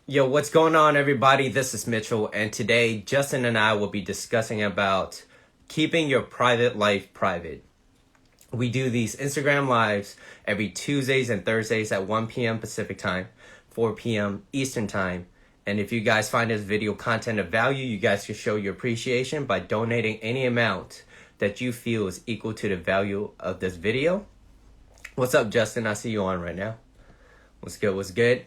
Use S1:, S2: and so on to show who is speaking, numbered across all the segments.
S1: Yo, what's going on, everybody? This is Mitchell, and today Justin and I will be discussing about keeping your private life private. We do these Instagram lives every Tuesdays and Thursdays at 1 p.m. Pacific time, 4 p.m. Eastern time. And if you guys find this video content of value, you guys can show your appreciation by donating any amount that you feel is equal to the value of this video. What's up, Justin? I see you on right now. What's good? What's good?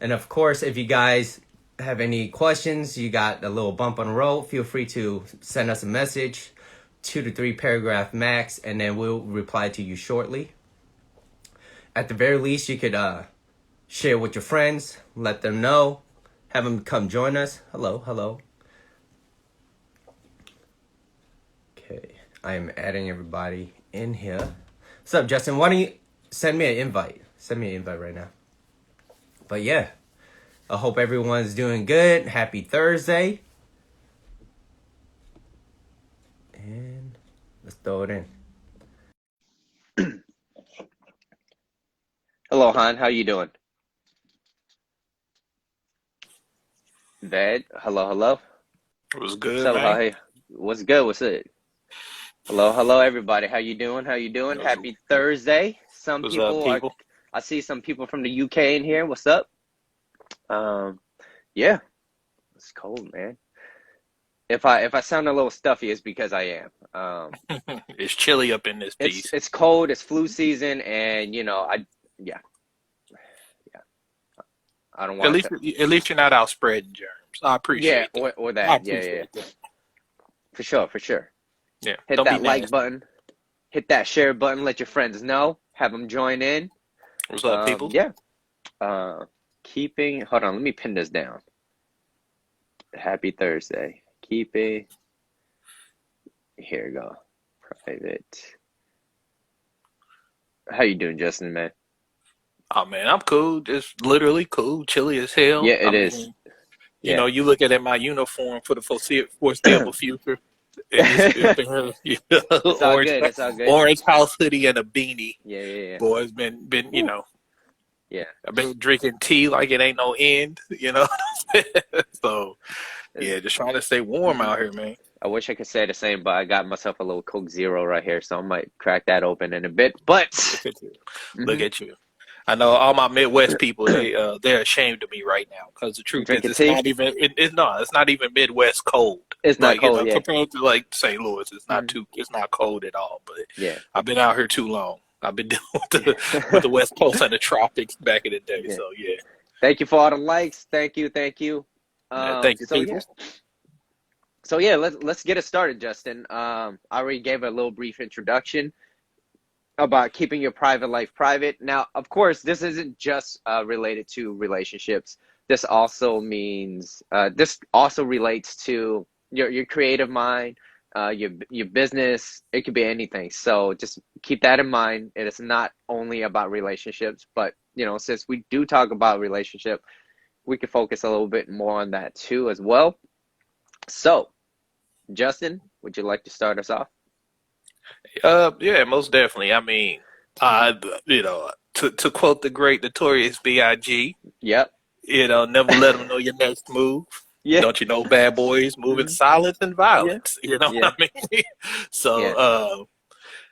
S1: And of course, if you guys have any questions, you got a little bump on the road, feel free to send us a message, 2 to 3 paragraph max, and then we'll reply to you shortly. At the very least, you could share with your friends, let them know, have them come join us. Hello. Okay, I am adding everybody in here. What's up, Justin? Why don't you send me an invite? Send me an invite right now. But yeah, I hope everyone's doing good. Happy Thursday. And let's throw it in. Hello, Han. How you doing? Ved. Hello.
S2: What's good,
S1: So,
S2: man?
S1: hey, what's good? What's it? Hello, everybody. How you doing? Happy Thursday. Some
S2: What's up,
S1: people are.
S2: people?
S1: I see some people from the UK in here. What's up? Yeah, it's cold, man. If I sound a little stuffy, it's because I am.
S2: It's chilly up in this piece.
S1: It's cold. It's flu season, and yeah. I don't want to.
S2: At least you're not out spreading germs. I
S1: Yeah,
S2: appreciate that.
S1: or
S2: I
S1: that. Yeah.
S2: appreciate that.
S1: For sure.
S2: Yeah,
S1: Hit
S2: don't be
S1: that like
S2: nasty.
S1: button. Hit that share button. Let your friends know. Have them join in.
S2: What's up, people?
S1: Yeah. Hold on. Let me pin this down. Happy Thursday. Keeping. Here we go. Private. How you doing, Justin, man?
S2: Oh man, I'm cool. Just literally cool. Chilly as hell.
S1: Yeah,
S2: I
S1: it is.
S2: mean,
S1: Yeah.
S2: you look at my uniform for the foreseeable future, and
S1: It's all
S2: orange,
S1: good. It's all good.
S2: orange house hoodie and a beanie.
S1: Yeah.
S2: Boy, it's been
S1: Woo. Yeah.
S2: I've been drinking tea like it ain't no end. So yeah, just trying to stay warm out here, man.
S1: I wish I could say the same, but I got myself a little Coke Zero right here, so I might crack that open in a bit. But
S2: Look at you. Look at you. I know all my Midwest people. They're ashamed of me right now because the truth is,
S1: drinking tea.
S2: it's not even Midwest cold.
S1: It's not cold, yeah.
S2: Compared to like St. Louis, it's not cold at all. But
S1: Yeah.
S2: I've been out here too long. I've been dealing with the West Coast and the tropics back in the day.
S1: Yeah.
S2: So yeah.
S1: Thank you for all the likes. Thank you.
S2: Thank you,
S1: So
S2: people.
S1: yeah, let's get it started, Justin. I already gave a little brief introduction about keeping your private life private. Now, of course, this isn't just related to relationships. This also means this also relates to your creative mind, your business. It could be anything. So just keep that in mind. It is not only about relationships, but since we do talk about relationship, we could focus a little bit more on that too as well. So, Justin, would you like to start us off?
S2: Yeah, most definitely. I mean, to quote the great notorious B.I.G.
S1: Yep.
S2: Never let them know your next move.
S1: Yeah.
S2: Don't you know bad boys move in silence and violence?
S1: Yeah.
S2: What I mean? So,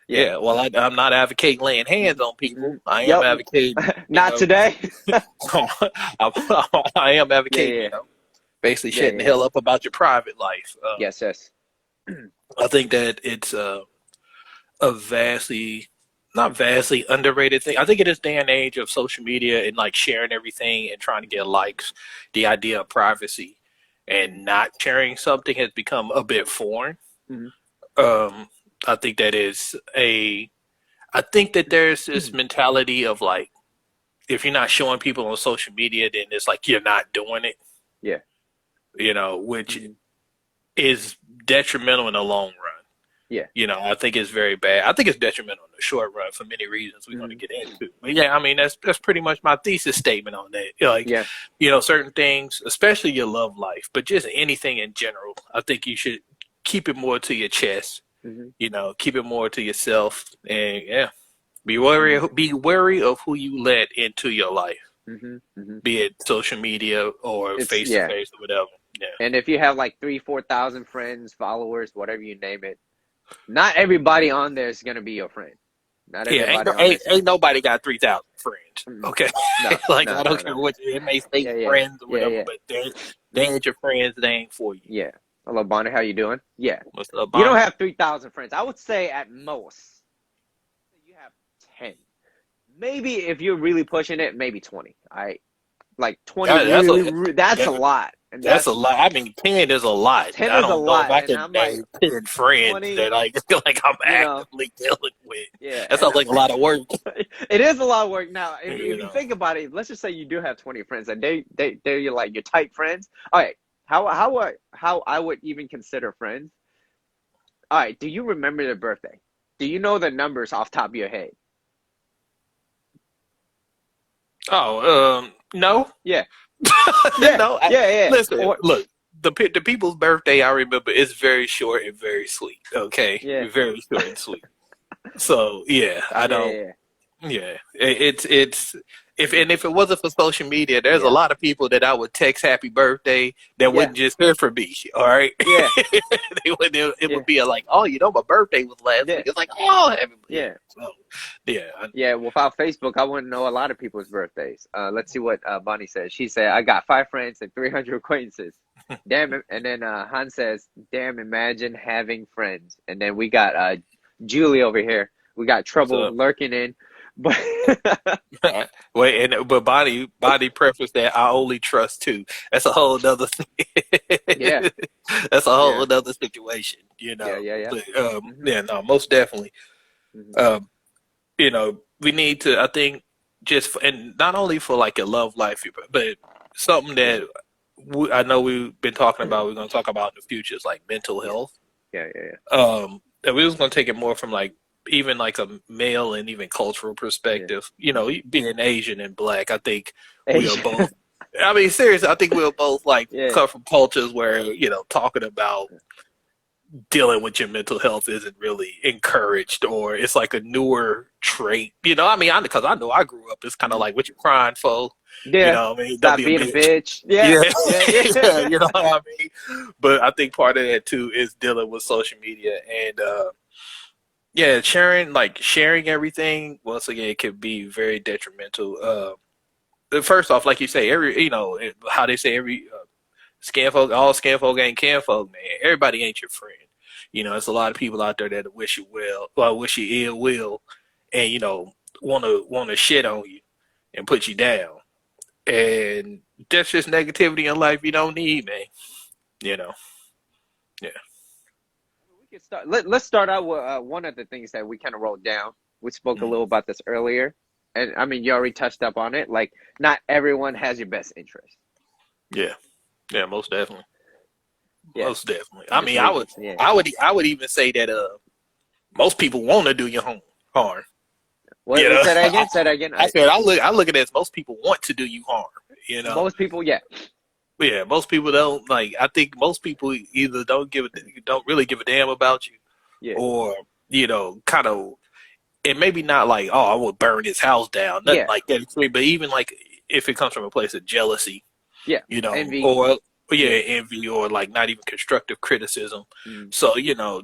S1: Yeah.
S2: well, I'm not advocating laying hands on people. I am
S1: Yep.
S2: advocating,
S1: Not today.
S2: I am advocating,
S1: Yeah.
S2: basically shutting the hell up about your private life.
S1: Yes.
S2: I think that it's a not vastly underrated thing. I think in this day and age of social media and like sharing everything and trying to get likes, the idea of privacy and not sharing something has become a bit foreign. I think there's this mentality of like, if you're not showing people on social media, then it's like you're not doing it.
S1: Yeah.
S2: Which is detrimental in the long run.
S1: Yeah.
S2: I think it's very bad. I think it's detrimental in the short run for many reasons we're going to get into. But yeah, I mean, that's pretty much my thesis statement on that. Certain things, especially your love life, but just anything in general, I think you should keep it more to your chest. Keep it more to yourself, and be wary of who you let into your life. be it social media or face to face or whatever. Yeah.
S3: And if you have like 3,000-4,000 friends, followers, whatever you name it, not everybody on there is gonna be your friend. Not everybody
S2: ain't nobody got 3,000 friends. Okay,
S3: no,
S2: like I don't care what it may say, friends or whatever, but they ain't your friends. They ain't for you.
S3: Yeah. Hello, Bonnie. How you doing? Yeah.
S2: What's up, Bonnie?
S3: You don't have 3,000 friends. I would say at most you have 10. Maybe if you're really pushing it, maybe 20. Like 20. That's a lot. And
S2: that's a lot. I mean, 10 is a lot.
S3: 10 is a lot.
S2: I can name 10 friends
S3: 20,
S2: that I feel like I'm actively dealing with.
S3: Yeah,
S2: that sounds like a lot of work.
S3: It is a lot of work. Now, if you think about it, let's just say you do have 20 friends, and they're your like your tight friends. All right, how I would even consider friends? All right, do you remember their birthday? Do you know the numbers off the top of your head?
S2: No.
S3: Yeah.
S2: No.
S3: Yeah.
S2: Listen, look, the people's birthday I remember is very short and very sweet. Okay.
S3: Yeah.
S2: Very short and sweet. So yeah, I don't. Yeah. It's if it wasn't for social media, there's a lot of people that I would text happy birthday that wouldn't just hear from me. All right.
S3: Yeah.
S2: It would be like, oh, my birthday was last week. It's like, oh, happy birthday.
S3: Yeah.
S2: So,
S3: yeah. Without Facebook, I wouldn't know a lot of people's birthdays. Let's see what Bonnie says. She said, I got 5 friends and 300 acquaintances. Damn it. And then Han says, damn, imagine having friends. And then we got Julie over here. We got trouble lurking in. But
S2: but Bonnie prefaced that I only trust 2. That's a whole nother thing.
S3: Yeah.
S2: That's a whole other situation,
S3: Yeah.
S2: But, no, most definitely. We need to, I think, and not only for like a love life, but something that I know we've been talking about, we're going to talk about in the future is like mental health.
S3: Yeah.
S2: And we was going to take it more from like, even like a male and even cultural perspective, being Asian and Black, I think we are both. I mean, seriously, I think we'll both like come from cultures where talking about dealing with your mental health isn't really encouraged, or it's like a newer trait. I mean, because I know I grew up. It's kind of like what you crying for.
S3: Yeah, Stop being a bitch. Yeah.
S2: You know what I mean? But I think part of that too is dealing with social media and. Sharing everything, once again, it could be very detrimental. First off, like you say, how they say every scan folk, all scan folk ain't can folk, man. Everybody ain't your friend. There's a lot of people out there that wish you wish you ill will, and want to shit on you and put you down. And that's just negativity in life you don't need, man. Yeah.
S3: Let's start out with one of the things that we kind of wrote down. We spoke a little about this earlier, and I mean, you already touched up on it. Like, not everyone has your best interest.
S2: Yeah, most definitely.
S3: Yeah.
S2: Most definitely. I mean, I would even say that most people want to do you harm.
S3: What? Say that again.
S2: I said I look at it as most people want to do you harm.
S3: Most people,
S2: Yeah, most people don't like. I think most people either don't really give a damn about you, or kind of. And maybe not like, oh, I would burn his house down, nothing like that. But even like if it comes from a place of jealousy,
S3: envy.
S2: or envy, or like not even constructive criticism. So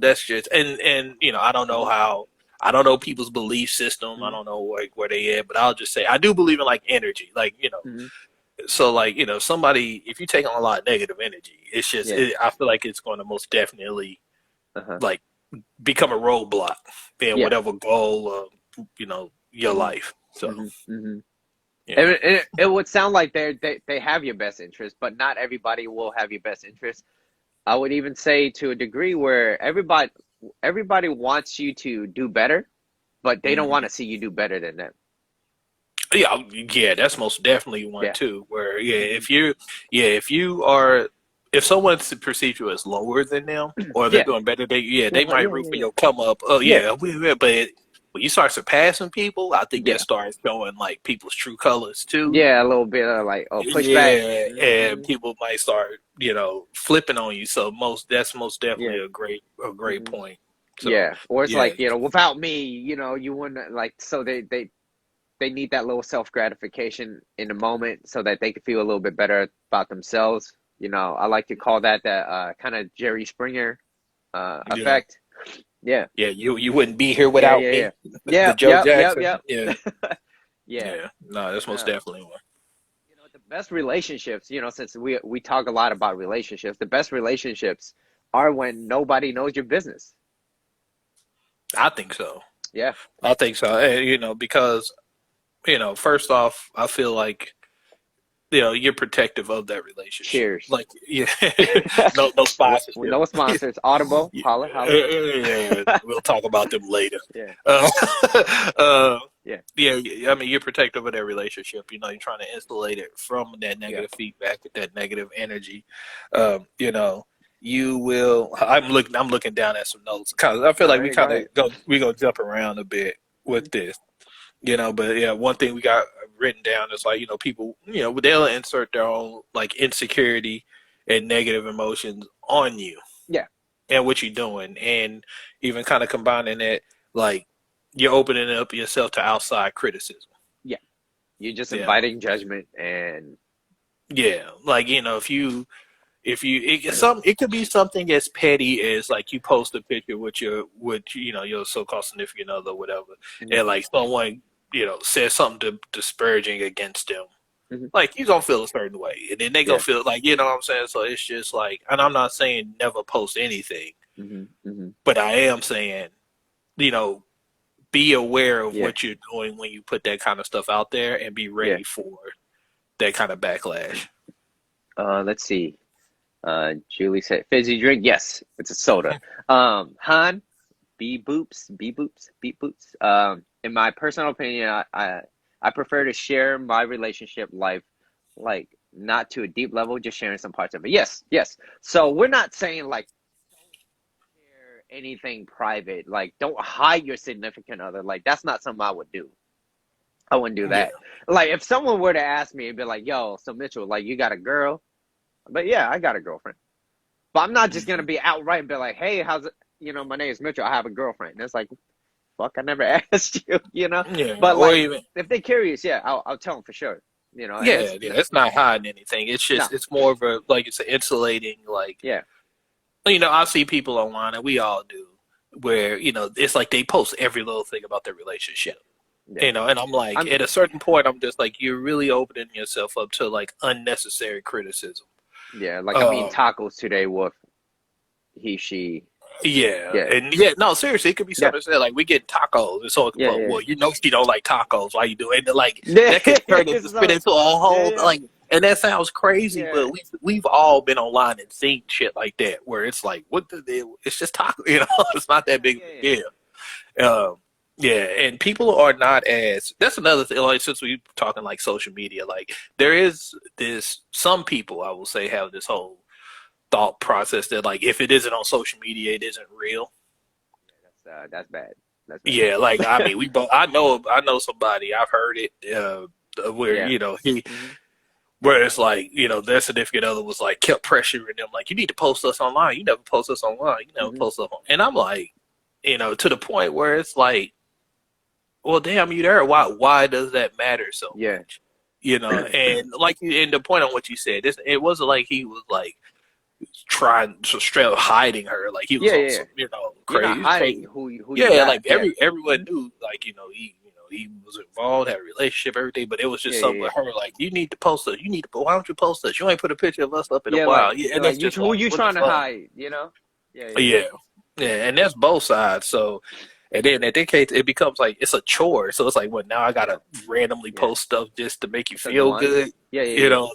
S2: that's just and I don't know people's belief system. I don't know like where they at, but I'll just say I do believe in like energy, like So like somebody, if you take on a lot of negative energy, it's just I feel like it's going to most definitely like become a roadblock in whatever goal of your life. So
S3: it would sound like they have your best interest, but not everybody will have your best interest. I would even say to a degree where everybody wants you to do better, but they don't want to see you do better than them.
S2: Yeah, that's most definitely one too. Where if someone perceives you as lower than them, or they're doing better, they might root for your come up. But when you start surpassing people, I think that starts showing like people's true colors too.
S3: Yeah, a little bit of like pushback.
S2: And people might start flipping on you. So that's most definitely a great point. So,
S3: or it's like without me, you wouldn't like. So they they need that little self gratification in the moment so that they can feel a little bit better about themselves. You know, I like to call that the kind of Jerry Springer effect. Yeah.
S2: Yeah, you wouldn't be here without me.
S3: Yeah.
S2: The Joe Jackson.
S3: Yep.
S2: Yeah.
S3: Yeah.
S2: No, that's most definitely one.
S3: You know, the best relationships, you know, since we talk a lot about relationships, the best relationships are when nobody knows your business.
S2: I think so.
S3: Yeah.
S2: I think so. You know, because, you know, first off, I feel like, you know, you're protective of that relationship.
S3: Cheers.
S2: Like, yeah, no sponsors.
S3: No sponsors. Audible. Holla.
S2: Yeah, we'll talk about them later.
S3: Yeah.
S2: Yeah. I mean, you're protective of that relationship. You know, you're trying to insulate it from that negative feedback, that negative energy. You know, you will. I'm looking down at some notes because I feel like we go jump around a bit with this. You know, but yeah, one thing we got written down is like, you know, people, you know, they'll insert their own like insecurity and negative emotions on you.
S3: Yeah.
S2: And what you're doing. And even kind of combining it, like you're opening up yourself to outside criticism.
S3: Yeah. You're just inviting judgment and.
S2: Yeah. Like, you know, it could be something as petty as like you post a picture with your so-called significant other or whatever, and like someone, you know, says something disparaging against them. Like you're gonna feel a certain way, and then they gonna feel like, you know what I'm saying. So it's just like, and I'm not saying never post anything, but I am saying, you know, be aware of what you're doing when you put that kind of stuff out there, and be ready for that kind of backlash.
S3: Let's see. Julie said fizzy drink. Yes, it's a soda. Han, beep boops. In my personal opinion, I prefer to share my relationship life, like not to a deep level, just sharing some parts of it. Yes. So we're not saying like don't share anything private. Like don't hide your significant other. Like that's not something I would do. I wouldn't do that. Like if someone were to ask me and be like, "Yo, so Mitchell, like you got a girl?" But yeah, I got a girlfriend. But I'm not just gonna be outright and be like, "Hey, how's it? You know, my name is Mitchell. I have a girlfriend." And it's like, "Fuck, I never asked you." You know.
S2: Yeah.
S3: But like, if they're curious, I'll tell them for sure. You know.
S2: It's not hiding anything. It's just it's more of a, like it's insulating. Like you know, I see people online, and we all do, where, you know, it's like they post every little thing about their relationship. You know, and I'm like, at a certain point, I'm just like, you're really opening yourself up to like unnecessary criticism.
S3: Yeah, like I'm eating tacos today with he, she.
S2: No, seriously, it could be something said like we get tacos, and so well, you know, she don't like tacos. Why you do it? And like that could turn into spin into a whole like, and that sounds crazy, but we've all been online and seen shit like that where it's like, what the deal? It's just taco, you know, it's not that big of a deal. And people are not as, that's another thing, like since we're talking like social media, like there is this, some people I will say have this whole thought process that like if it isn't on social media, it isn't real.
S3: That's bad.
S2: Yeah, like I mean, I know somebody, I've heard it where you know where it's like, you know, their significant other was like kept pressuring them like, you need to post us online. You never post us online. You never post us on. And I'm like, you know, to the point where it's like, well, damn, you there. Why does that matter so much? You know, and like, and the point on what you said, it wasn't like he was like trying to straight up hiding her, like he was on some, you know, crazy.
S3: You're not hiding who you got.
S2: Like everyone knew, like, you know, he was involved, had a relationship, everything, but it was just something with her, like, you need to post us. Why don't you post us? You ain't put a picture of us up in a while.
S3: And that's just who you trying to hide, you know?
S2: And that's both sides. So, and then in that case, it becomes like it's a chore. So it's like, well, now I gotta randomly post stuff just to make you feel good. You know.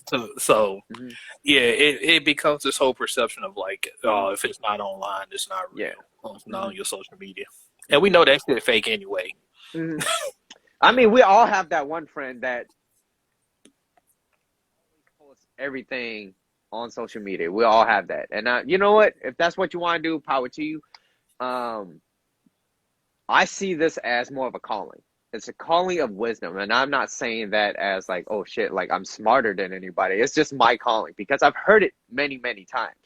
S2: It becomes this whole perception of like, oh, if it's not online, it's not real. It's not on your social media, and we know that shit fake anyway.
S3: I mean, we all have that one friend that posts everything on social media. We all have that, and you know what? If that's what you want to do, power to you. I see this as more of a calling. It's a calling of wisdom. And I'm not saying that as like, oh shit, like I'm smarter than anybody. It's just my calling because I've heard it many, many times.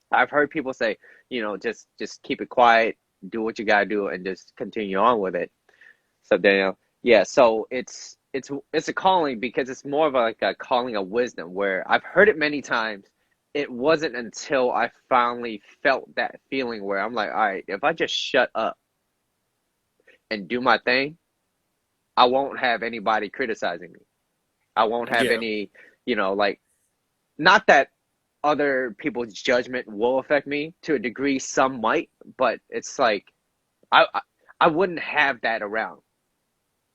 S3: I've heard people say, you know, just keep it quiet, do what you gotta do, and just continue on with it. So Daniel, Yeah, so it's a calling because it's more of like a calling of wisdom where I've heard it many times. It wasn't until I finally felt that feeling where I'm like, all right, if I just shut up and do my thing, I won't have anybody criticizing me. I won't have
S2: Yeah.
S3: any, like, not that other people's judgment will affect me to a degree, some might, but it's like I I wouldn't have that around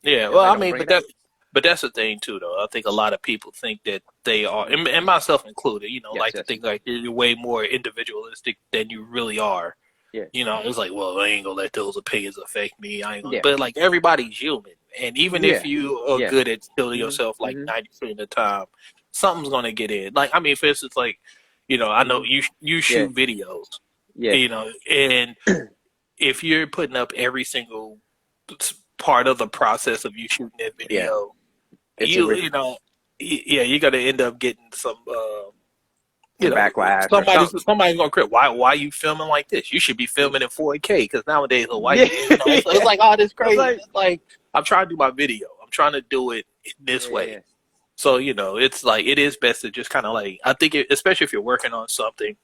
S2: Yeah,
S3: if
S2: well,
S3: I
S2: I
S3: don't
S2: mean,
S3: bring that.
S2: but that's the thing too, though. I think a lot of people think that they are, and myself included,
S3: Yes,
S2: like to
S3: yes.
S2: think like you're way more individualistic than you really are.
S3: Yeah.
S2: It's like, well, I ain't gonna let those opinions affect me. I ain't gonna,
S3: Yeah.
S2: but like everybody's human, and even if
S3: Yeah.
S2: you are
S3: Yeah.
S2: good at killing
S3: Mhm.
S2: yourself like
S3: Mhm.
S2: 90% of the time, something's gonna get in. Like, I mean, for instance, like, I know
S3: Mhm.
S2: you
S3: Yeah.
S2: shoot videos,
S3: Yeah.
S2: and if you're putting up every single part of the process of you shooting that
S3: Yeah.
S2: video,
S3: It's a
S2: yeah, you're gonna end up getting some,
S3: the backlash or something.
S2: somebody's gonna crit. Why you filming like this? You should be filming in 4K because nowadays the white,
S3: Yeah.
S2: it's like, oh, this
S3: It's
S2: crazy.
S3: like
S2: It's like I'm trying to do my video. I'm trying to do it this way.
S3: yeah.
S2: So it's like it is best to just kind of like I think, especially if you're working on something,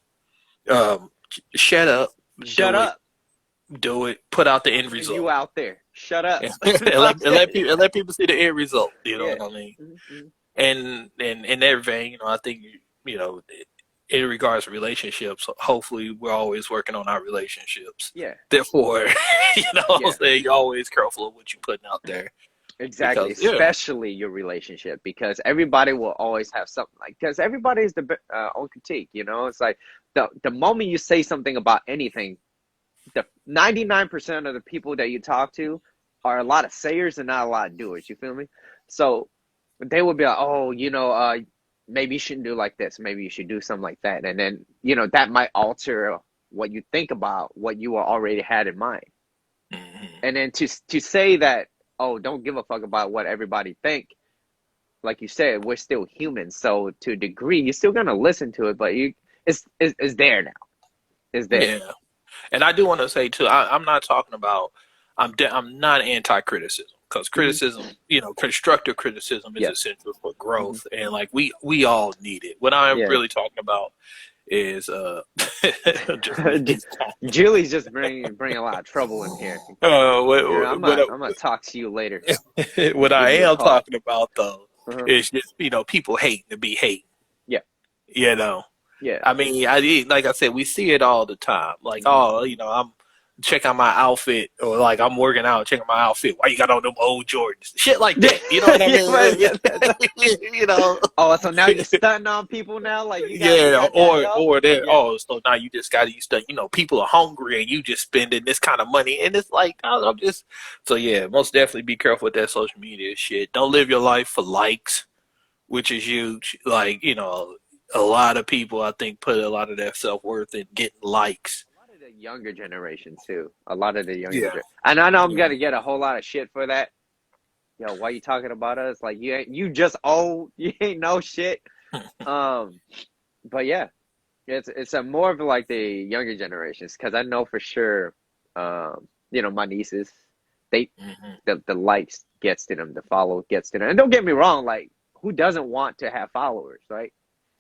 S2: um, shut up,
S3: Shut
S2: do it,
S3: up.
S2: put out the
S3: I'm
S2: end
S3: putting you
S2: result.
S3: out there. Shut up.
S2: and
S3: You know what I'm saying?
S2: let people see the end result. You know
S3: Yeah.
S2: what I mean?
S3: Mm-hmm.
S2: And in that vein, I think in regards to relationships, hopefully we're always working on our relationships.
S3: Yeah.
S2: Therefore, I'm
S3: Yeah.
S2: saying you're always careful of what you're putting out there
S3: Exactly,
S2: because yeah,
S3: especially your relationship, because everybody will always have something like, because everybody is the own critique, It's like the moment you say something about anything, the 99% of the people that you talk to are a lot of sayers and not a lot of doers. You feel me? So they would be like, oh, maybe you shouldn't do like this. Maybe you should do something like that, and then that might alter what you think about what you already had in mind.
S2: hmm
S3: And then to say that, oh, don't give a fuck about what everybody think. Like you said, we're still humans, so to a degree, you're still gonna listen to it, but it's there now. It's there.
S2: yeah. And I do want to say too, I'm not talking about. I'm not anti-criticism because
S3: Hmm.
S2: criticism, constructive criticism is
S3: Yes.
S2: essential for
S3: Hmm.
S2: growth, and like we all need it. What I'm
S3: Yeah.
S2: really talking about is just me.
S3: Julie's just bringing a lot of trouble in here.
S2: What
S3: I'm gonna talk to you later.
S2: what I
S3: Give you a
S2: am
S3: call.
S2: talking about though
S3: Uh-huh.
S2: is just people hating to be hating.
S3: Yeah.
S2: You know,
S3: Yeah.
S2: I mean, like I said, we see it all the time. Like,
S3: Hmm.
S2: oh, I'm check out my outfit, or like I'm working out, check out my outfit. Why you got on them old Jordans? Shit like that. You know what I
S3: Yeah, right,
S2: mean?
S3: yeah, oh, so now you're stunting on people now, like you
S2: Yeah,
S3: got that, yo.
S2: or there.
S3: Yeah.
S2: Oh, so now you just got to, people are hungry and you just spending this kind of money, and it's like I'm just. So yeah, most definitely be careful with that social media shit. Don't live your life for likes, which is huge. Like a lot of people I think put a lot of their self worth in getting likes.
S3: A lot of the younger generation too. A lot of the younger
S2: Yeah.
S3: gen. And I know I'm
S2: Yeah.
S3: gonna get a whole lot of shit for that. Yo, why you talking about us? Like you just old, you ain't no shit. Um, but yeah, it's a more of like the younger generations, because I know for sure, my nieces, they
S2: hmm
S3: the likes gets to them, the follow gets to them, and don't get me wrong, like who doesn't want to have followers, right?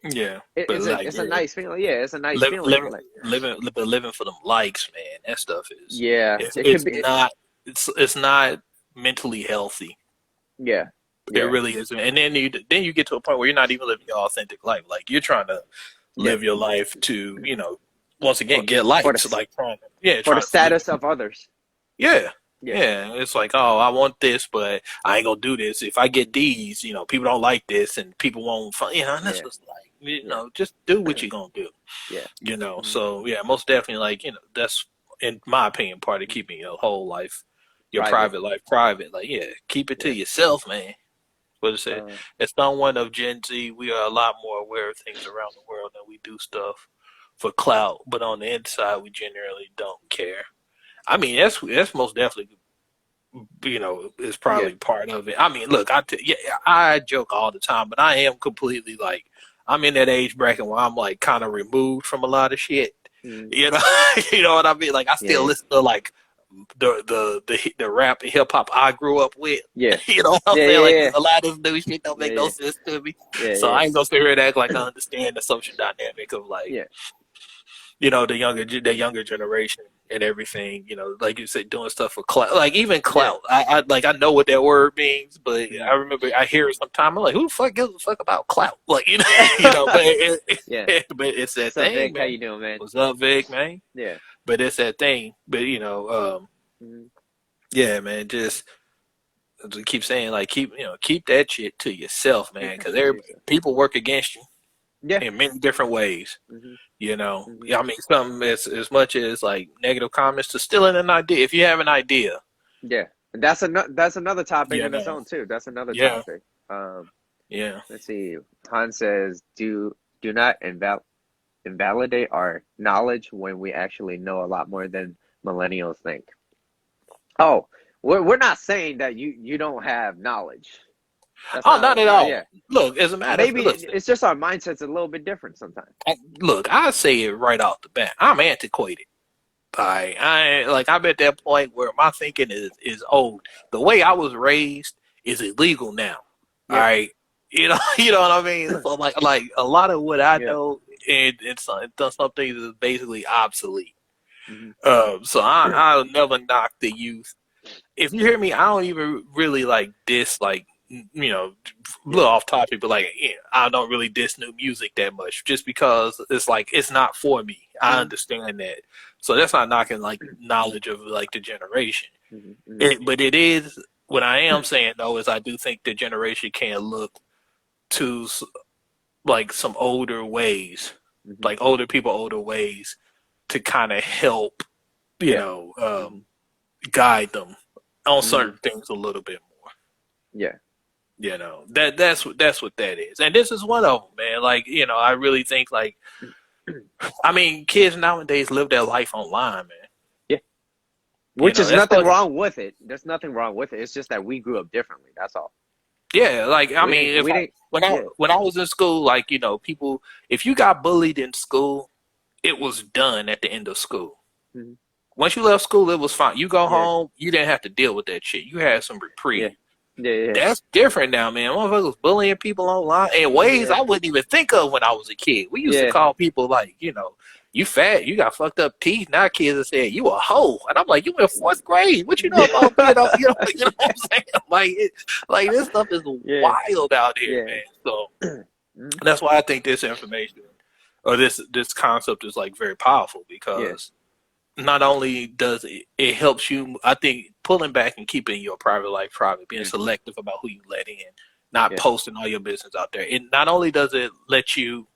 S2: Yeah,
S3: It,
S2: but
S3: it's a
S2: like
S3: it's a
S2: yeah,
S3: nice feeling. Yeah, it's a nice
S2: living,
S3: feeling.
S2: living,
S3: Like
S2: living for them likes, man. That stuff is
S3: yeah,
S2: it's
S3: it could
S2: it's
S3: be.
S2: not it's not mentally healthy.
S3: Yeah,
S2: It
S3: yeah,
S2: really isn't. And then you get to a point where you're not even living your authentic life. Like you're trying to
S3: yeah.
S2: live your life to once
S3: For
S2: again get
S3: for the
S2: likes. Like
S3: for the
S2: trying to live.
S3: status of others.
S2: Yeah.
S3: Yeah,
S2: Yeah, it's like, oh, I want this, but I ain't gonna do this. If I get these, people don't like this, and people won't. And that's
S3: yeah,
S2: just like,
S3: yeah,
S2: just do what you're gonna do.
S3: yeah. Mhm.
S2: So yeah, most definitely, like that's in my opinion part of keeping your whole life, your
S3: Private.
S2: private life private. Like, yeah, keep it to
S3: Yeah.
S2: yourself, man. What it said,
S3: Uh,
S2: as someone of Gen Z, we are a lot more aware of things around the world than we do stuff for clout. But on the inside, we generally don't care. I mean, that's most definitely, is
S3: yeah.
S2: probably part of it. I mean, look, yeah, I joke all the time, but I am completely like, I'm in that age bracket where I'm like kind of removed from a lot of shit.
S3: Mm,
S2: You know, you know what I mean? Like, I still
S3: yeah.
S2: listen to like the rap and hip hop I grew up with.
S3: Yeah.
S2: You know what I'm saying? Like a lot of this new shit don't make no sense to me.
S3: Yeah,
S2: so I ain't gonna sit here and act like I understand the social dynamic of like you know, the younger generation and everything, you know, like you said, doing stuff for clout, like even clout. I know what that word means, but I remember I hear it sometime. I'm like, who the fuck gives a fuck about clout? Like, you know, but but it's that thing,
S3: Vic,
S2: man.
S3: how you doing, man?
S2: What's up, Vic, man?
S3: Yeah.
S2: But it's that thing. But you know, yeah, man, just keep saying like keep that shit to yourself, man, because people work against you. In many different ways. You know, I mean, something as much as like negative comments to stealing an idea. If you have an idea,
S3: that's another topic in its own too. That's another topic. Let's see. Han says, "Do not invalidate our knowledge when we actually know a lot more than millennials think." Oh, we're not saying that you don't have knowledge.
S2: Not at all. Look, as a matter
S3: maybe it's just our mindset's a little bit different sometimes.
S2: Look, I say it right off the bat. I'm antiquated. I'm at that point where my thinking is old. The way I was raised is illegal now. All right, you know what I mean. So like a lot of what I know, it's some things is basically obsolete. So I'll never knock the youth. If you hear me, I don't even really like diss like. You know, a little off topic, but like I don't really diss new music that much, just because it's like it's not for me. I understand that, so that's not knocking like knowledge of like the generation. But it is what I am saying though is I do think the generation can look to like some older ways, like older people, older ways to kind of help, you know, guide them on certain things a little bit more. You know, that's what that is. And this is one of them, man. Like, you know, I really think like I mean, kids nowadays live their life online, man.
S3: Which is nothing wrong with it. There's nothing wrong with it. It's just that we grew up differently. That's all.
S2: Yeah, like I mean, when I was in school, like, you know, people, if you got bullied in school, it was done at the end of school. Once you left school, it was fine. You go home, you didn't have to deal with that shit. You had some reprieve. That's different now, man. Motherfuckers bullying people online in ways I wouldn't even think of when I was a kid. We used to call people like, you know, you fat, you got fucked up teeth. Now kids are saying you a hoe, and I'm like, you in 4th grade? What you know about you know what I'm saying? Like this stuff is wild out here, man. So that's why I think this information or this concept is like very powerful because. Not only does it helps you, I think pulling back and keeping your private life private, being selective about who you let in, not posting all your business out there. It not only does it let you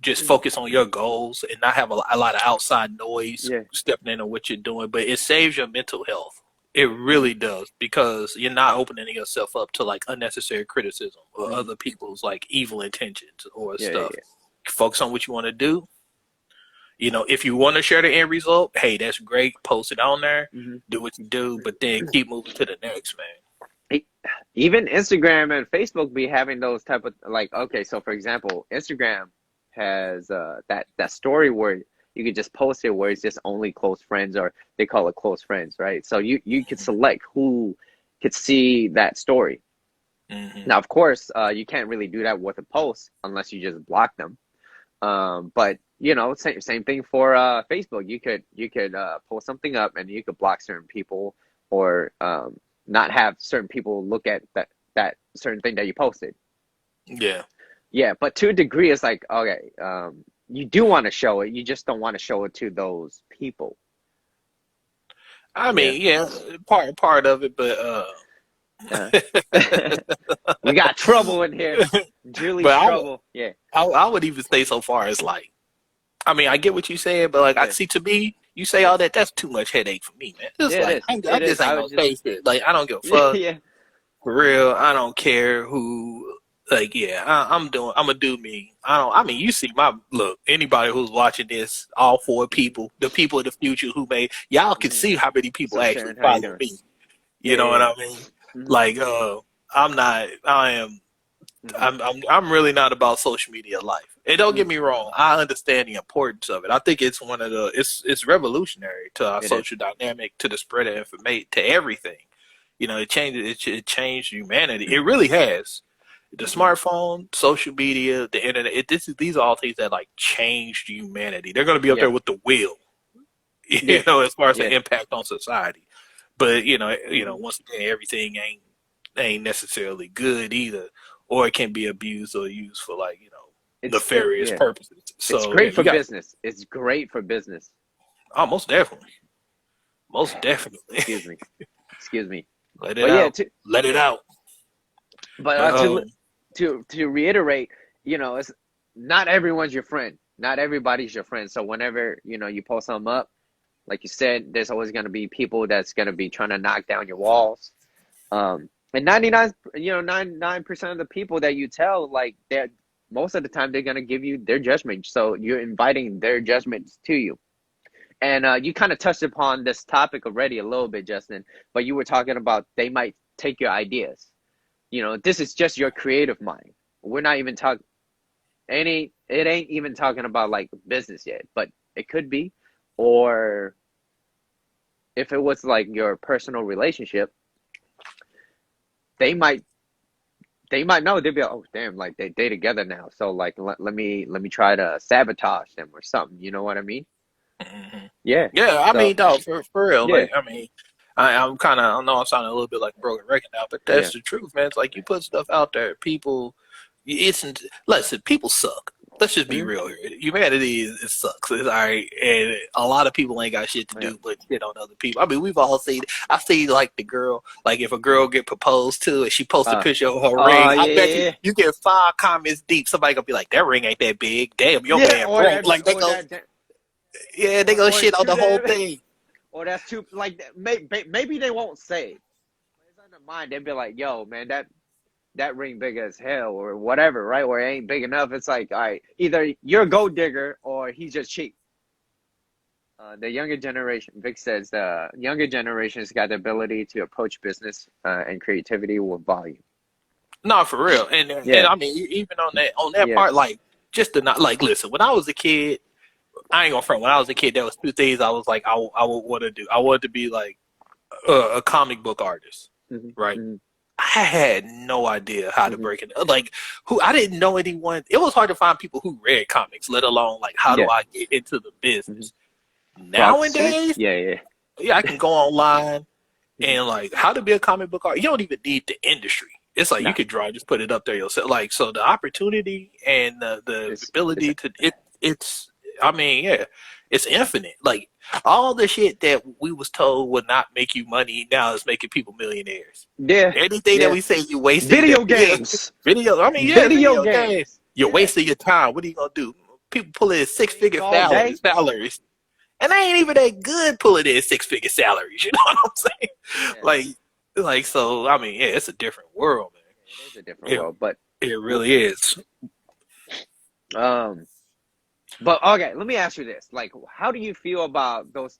S2: just focus on your goals and not have a lot of outside noise stepping in on what you're doing, but it saves your mental health. It really does because you're not opening yourself up to like unnecessary criticism or other people's like evil intentions or stuff. Focus on what you want to do. You know, if you want to share the end result, hey, that's great. Post it on there. Do what you do, but then keep moving to the next, man.
S3: Even Instagram and Facebook be having those type of like, okay, so for example, Instagram has that story where you could just post it where it's just only close friends, or they call it close friends, right? So you could select who could see that story. Now, of course, you can't really do that with a post unless you just block them. But you know, same thing for Facebook. You could post something up and you could block certain people or not have certain people look at that certain thing that you posted. Yeah, but to a degree, it's like, okay, you do want to show it, you just don't want to show it to those people.
S2: I mean, part of it, but
S3: we got trouble in here. Julie's trouble.
S2: I would even say so far as like, I mean, I get what you said, but like I see, to me, you say all that, that's too much headache for me, man. It's like I just ain't gonna face it. Like I don't give a fuck. For real, I don't care who. Like I'm gonna do me. I mean, you see my look. Anybody who's watching this, all 4 people, the people of the future who made y'all can see how many people actually follow me. You know what I mean? Like I'm really not about social media life. And don't get me wrong, I understand the importance of it. I think it's one of the it's revolutionary to our social dynamic, to the spread of information, to everything. You know, it changed humanity. It really has. The smartphone, social media, the internet. These are all things that like changed humanity. They're going to be up there with the wheel, you know, as far as the impact on society. But you know, once again, everything ain't necessarily good either, or it can be abused or used for like nefarious purposes. So
S3: it's great for business. It's great for business.
S2: Oh, most definitely. Most definitely.
S3: Excuse me.
S2: Let it out. Let it out.
S3: But to reiterate, you know, it's not everyone's your friend. Not everybody's your friend. So whenever, you know, you post something up, like you said, there's always going to be people that's going to be trying to knock down your walls. And 99% of the people that you tell, like, they're most of the time they're going to give you their judgment. So you're inviting their judgments to you. And you kind of touched upon this topic already a little bit, Justin, but you were talking about they might take your ideas. You know, this is just your creative mind. We're not even talking it ain't even talking about like business yet, but it could be. Or if it was like your personal relationship, they might know. They'd be like, oh damn, like they together now, so like let me try to sabotage them or something, you know what I mean?
S2: Mm-hmm. I mean, dog, for real. Like, I mean, I'm kind of, I know I'm sounding a little bit like a broken record now, but that's the truth, man. It's like you put stuff out there, people, listen, people suck. Let's just be real here. Humanity, it sucks. It's all right. And a lot of people ain't got shit to do but shit on other people. I mean, we've all seen, I see like the girl, like if a girl get proposed to and she posts a picture of her ring, I bet you get 5 comments deep. Somebody gonna be like, that ring ain't that big. Damn, your man broke. Like they go, they go shit on the whole thing.
S3: Or that's too, like, maybe they won't say. It's on their mind. They'll be like, yo, man, that ring big as hell or whatever, right? Or it ain't big enough. It's like, all right, either you're a gold digger or he's just cheap. The younger generation, Vic says, the younger generation's got the ability to approach business and creativity with volume.
S2: No, for real. And I mean, even on that part, like, just to not, like, listen, when I was a kid, I ain't gonna front. When I was a kid, there was 2 things I was like, I would want to do. I wanted to be like a comic book artist, right? Mm-hmm. I had no idea how to break it. Like, I didn't know anyone. It was hard to find people who read comics, let alone like how do I get into the business. Nowadays, I can go online and like how to be a comic book artist. You don't even need the industry. It's like you could draw, just put it up there yourself. Like, so the opportunity and the ability to it's. I mean, it's infinite. Like all the shit that we was told would not make you money now is making people millionaires.
S3: Yeah.
S2: Anything that we say you wasting.
S3: Video games.
S2: Video games. You're wasting your time. What are you gonna do? People pulling in 6-figure salaries. And I ain't even that good pulling in 6-figure salaries. You know what I'm saying? Yeah. Like so. I mean, it's a different world, man.
S3: It is a different world, but
S2: it really is.
S3: But okay, let me ask you this: like, how do you feel about those?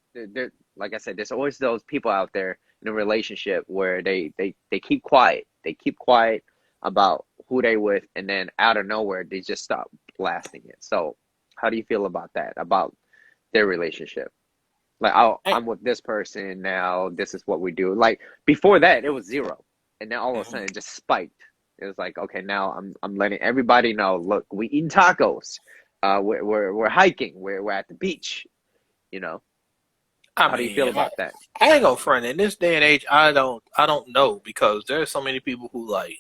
S3: Like I said, there's always those people out there in a relationship where they keep quiet. They keep quiet about who they with, and then out of nowhere they just stop blasting it. So, how do you feel about that? About their relationship? Like, I'm with this person now. This is what we do. Like before that, it was 0, and then all of a sudden it just spiked. It was like, okay, now I'm letting everybody know. Look, we eating tacos. We're hiking. We're at the beach. You know. How do you feel about that?
S2: I ain't gonna front. In this day and age, I don't know because there's so many people who like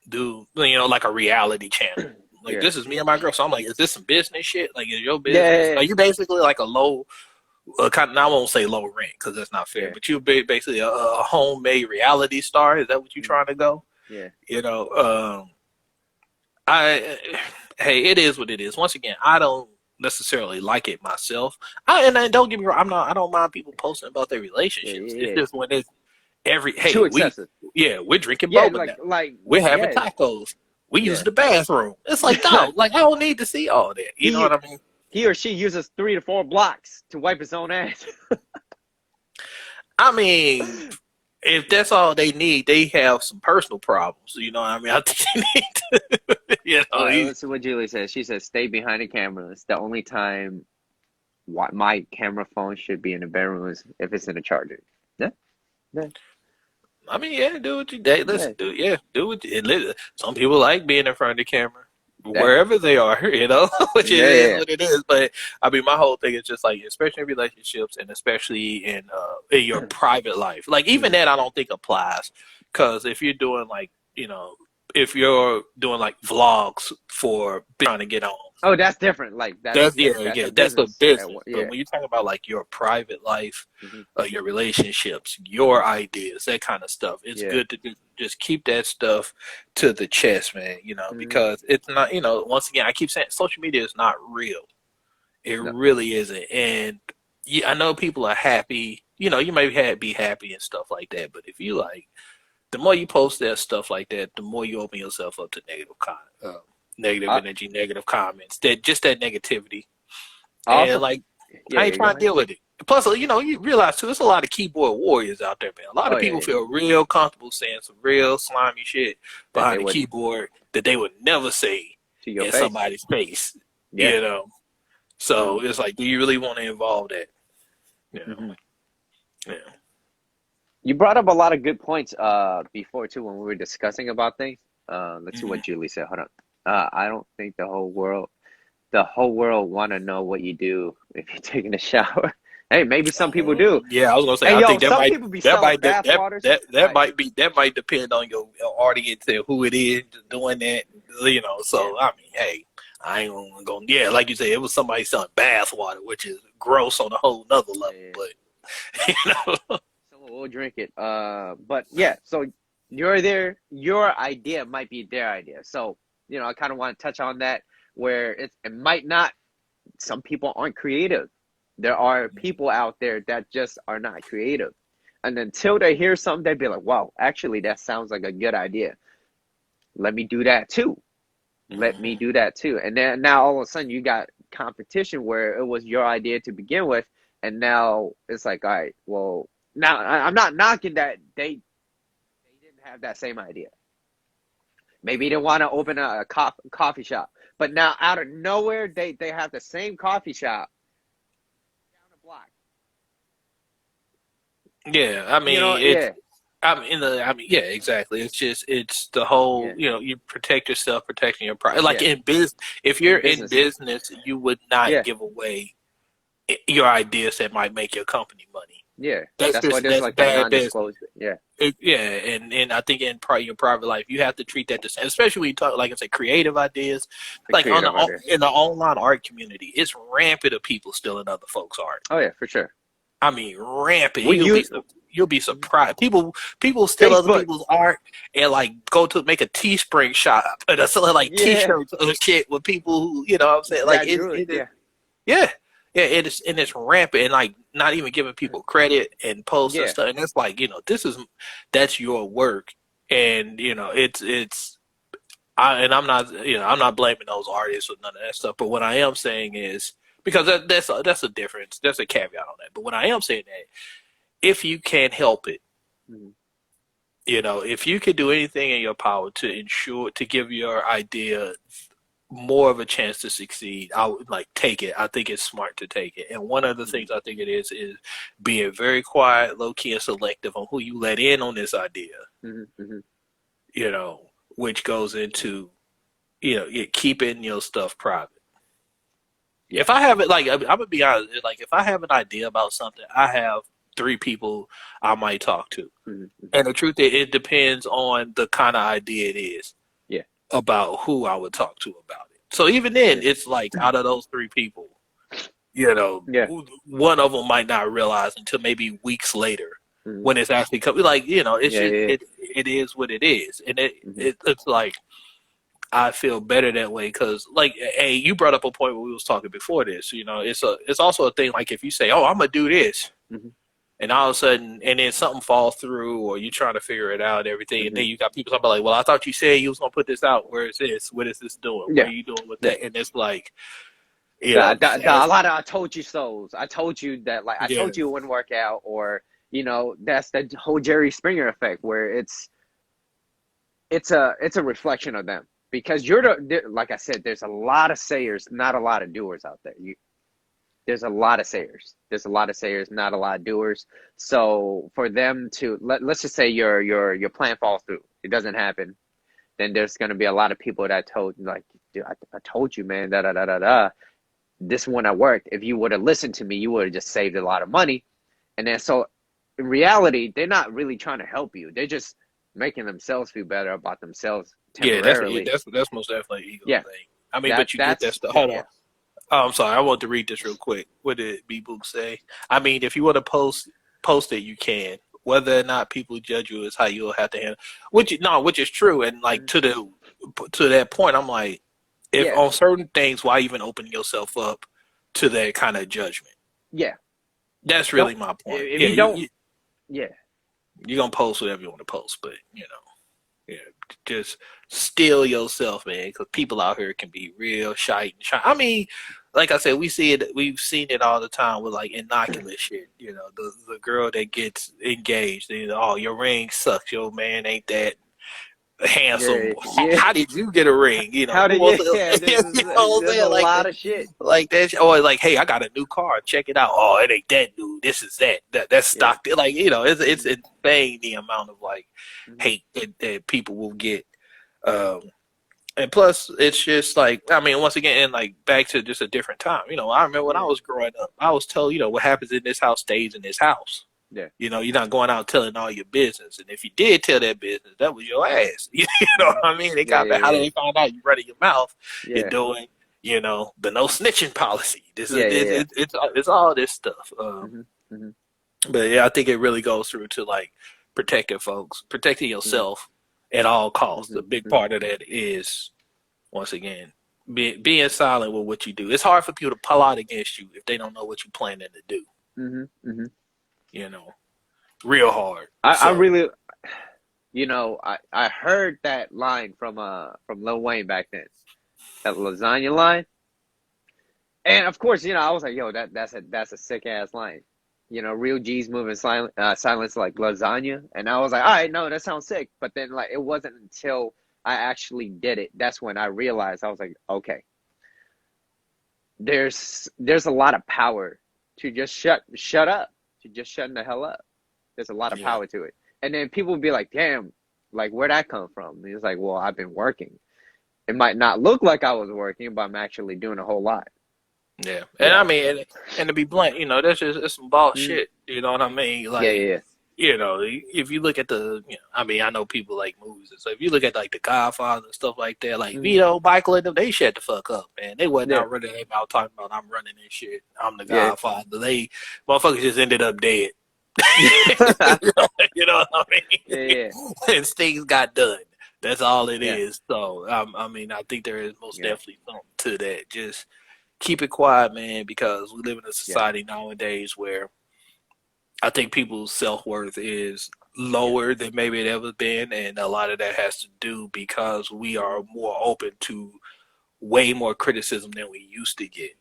S2: do like a reality channel. Like this is me and my girl. So I'm like, is this some business shit? Like, is your business? Yeah. Are you basically like a low kind of? I won't say low rent because that's not fair. Yeah. But you're basically a homemade reality star. Is that what you're trying to go?
S3: Yeah.
S2: Hey, it is what it is. Once again, I don't necessarily like it myself. And don't get me wrong, I don't mind people posting about their relationships. It's just when it's
S3: too excessive.
S2: We're drinking boba now.
S3: Like
S2: we're having tacos. We use the bathroom. It's like, no, like I don't need to see all that. You know what I mean?
S3: He or she uses 3 to 4 blocks to wipe his own ass.
S2: I mean, if that's all they need, they have some personal problems. You know what I mean? I think they need to,
S3: All right, let's see what Julie says. She says, "Stay behind the camera. It's the only time my camera phone should be in the bedroom is if it's in a charger." Yeah, yeah.
S2: I mean, yeah, do what you listen, do what you, some people like being in front of the camera wherever they are, which is what it is. But I mean, my whole thing is just like, especially in relationships and especially in your private life, like even that I don't think applies, because if you're doing like, if you're doing like vlogs for trying to get on.
S3: Oh, that's different. Like that's different.
S2: That's a business. But when you talk about like your private life, your relationships, your ideas, that kind of stuff, it's good to just keep that stuff to the chest, man. Because it's not. Once again, I keep saying social media is not real. It really isn't. And I know people are happy. You may be happy and stuff like that. But if you like, the more you post that stuff like that, the more you open yourself up to negative energy, negative comments, that negativity. And like, I ain't trying to deal with it. Plus, you realize too, there's a lot of keyboard warriors out there, man. A lot of people feel real comfortable saying some real slimy shit behind the keyboard that they would never say in somebody's face. So it's like, do you really want to involve that? Yeah.
S3: You brought up a lot of good points before too when we were discussing about things. Let's see what Julie said. Hold on. I don't think the whole world want to know what you do if you're taking a shower. Hey, maybe some people do.
S2: Yeah, I was gonna say. I think that might depend on your audience and who it is doing that. So I mean, hey, I ain't gonna. Yeah, like you say, it was somebody selling bath water, which is gross on a whole nother level. But
S3: someone will drink it. But yeah, so you're there. Your idea might be their idea. So I kind of want to touch on that, where it might not. Some people aren't creative. There are people out there that just are not creative. And until they hear something, they'd be like, wow, actually, that sounds like a good idea. Let me do that too. Let me do that too. And then now all of a sudden you got competition where it was your idea to begin with. And now it's like, all right, well, now I'm not knocking that they didn't have that same idea. Maybe they want to open a coffee shop. But now out of nowhere, they have the same coffee shop down the block.
S2: Yeah, I mean, yeah, exactly. It's the whole, you protect yourself, protecting your pride. Like in business, if you're in business, you would not give away your ideas that might make your company money.
S3: Yeah, that's why there's like
S2: bad
S3: business. Yeah.
S2: And I think in your private life, you have to treat that the same, especially when you talk, like I said, creative ideas. In the online art community, it's rampant of people stealing other folks' art.
S3: Oh yeah, for sure.
S2: I mean, rampant. You'll be surprised. People steal other people's art and like go to make a Teespring shop and they're selling like T-shirts and shit with people who, what I'm saying, like it's rampant and like not even giving people credit and posts and stuff. And it's like, that's your work, and I'm not blaming those artists or none of that stuff. But what I am saying is, because that's a difference. There's a caveat on that. But what I am saying that if you can't help it, if you could do anything in your power to give your idea more of a chance to succeed, I would take it. I think it's smart to take it. And one of the things I think it is being very quiet, low key, and selective on who you let in on this idea. Which goes into keeping your stuff private. If I have it, I'm gonna be honest, if I have an idea about something, I have 3 people I might talk to. And the truth is, it depends on the kind of idea it is. About who I would talk to about it. So even then, it's like out of those 3 people, one of them might not realize until maybe weeks later when it's actually coming. It is what it is, and it's like I feel better that way because, you brought up a point when we was talking before this. It's also a thing like if you say, "Oh, I'm gonna do this." And all of a sudden, and then something falls through, or you're trying to figure it out and everything, and then you got people talking like, well, I thought you said you was going to put this out. Where is this? What is this doing? What are you doing with that? And it's like,
S3: a lot of I told you so's. I told you that, I told you it wouldn't work out, or, You know, that's the whole Jerry Springer effect, where it's a reflection of them, because like I said, there's a lot of sayers, not a lot of doers out there. There's a lot of sayers. There's a lot of sayers, not a lot of doers. So for them to let's just say your plan falls through, it doesn't happen, then there's going to be a lot of people that told, like, dude, I told you, man, da da da da da. This one that worked. If you would have listened to me, you would have just saved a lot of money. And then so in reality, they're not really trying to help you. They're just making themselves feel better about themselves temporarily.
S2: Yeah, that's most definitely ego
S3: Yeah.
S2: thing. I mean, but you get that stuff. Hold on. Oh, I'm sorry. I want to read this real quick. What did B-Boop say? I mean, if you want to post it, you can. Whether or not people judge you is how you'll have to handle. Which is true. And like to that point, I'm like, if on certain things, why even open yourself up to that kind of judgment?
S3: Yeah,
S2: that's really my point.
S3: If you don't, you're
S2: gonna post whatever you want to post, but just still yourself, man. Because people out here can be real shite and shy. I mean, like I said, we've seen it all the time with like innocuous shit. You know, the girl that gets engaged, oh, your ring sucks, your man ain't that handsome.
S3: Yeah.
S2: How did you get a ring? You know,
S3: there's a lot of shit
S2: like that. Or like, hey, I got a new car. Check it out. Oh, it ain't that new. This is that's stock. Yeah. Like, it's insane the amount of like hate that people will get. And plus, it's just like, I mean, once again, and like back to just a different time. You know, I remember when I was growing up, I was told, what happens in this house stays in this house.
S3: Yeah.
S2: You're not going out telling all your business. And if you did tell that business, that was your ass. You know what I mean? How did they find out you running your mouth? You're doing, the no snitching policy. It's all this stuff. But yeah, I think it really goes through to like protecting yourself at all costs. A big part of that is, once again, being silent with what you do. It's hard for people to pull out against you if they don't know what you're planning to do. Real hard.
S3: I really, I heard that line from Lil Wayne back then, that lasagna line, and of course, I was like, yo, that's a sick ass line. Real G's moving silence like lasagna, and I was like, all right, no, that sounds sick. But then like it wasn't until I actually did it, that's when I realized, I was like, okay, there's a lot of power to just shut up. To just shutting the hell up. There's a lot of power to it. And then people would be like, damn, like, where'd that come from? And it's like, well, I've been working. It might not look like I was working, but I'm actually doing a whole lot.
S2: Yeah. And I mean, and to be blunt, that's some bullshit. You know what I mean? Like, if you look at I know people like movies and stuff. If you look at like The Godfather and stuff like that, like Vito, Michael, and them, they shut the fuck up, man. They wasn't out running their mouth talking about, I'm running this shit, I'm the Godfather. They motherfuckers just ended up dead. You know what I mean?
S3: Yeah.
S2: And things got done. That's all it is. So I mean, I think there is most definitely something to that. Just keep it quiet, man, because we live in a society nowadays where I think people's self-worth is lower than maybe it ever been, and a lot of that has to do because we are more open to way more criticism than we used to get.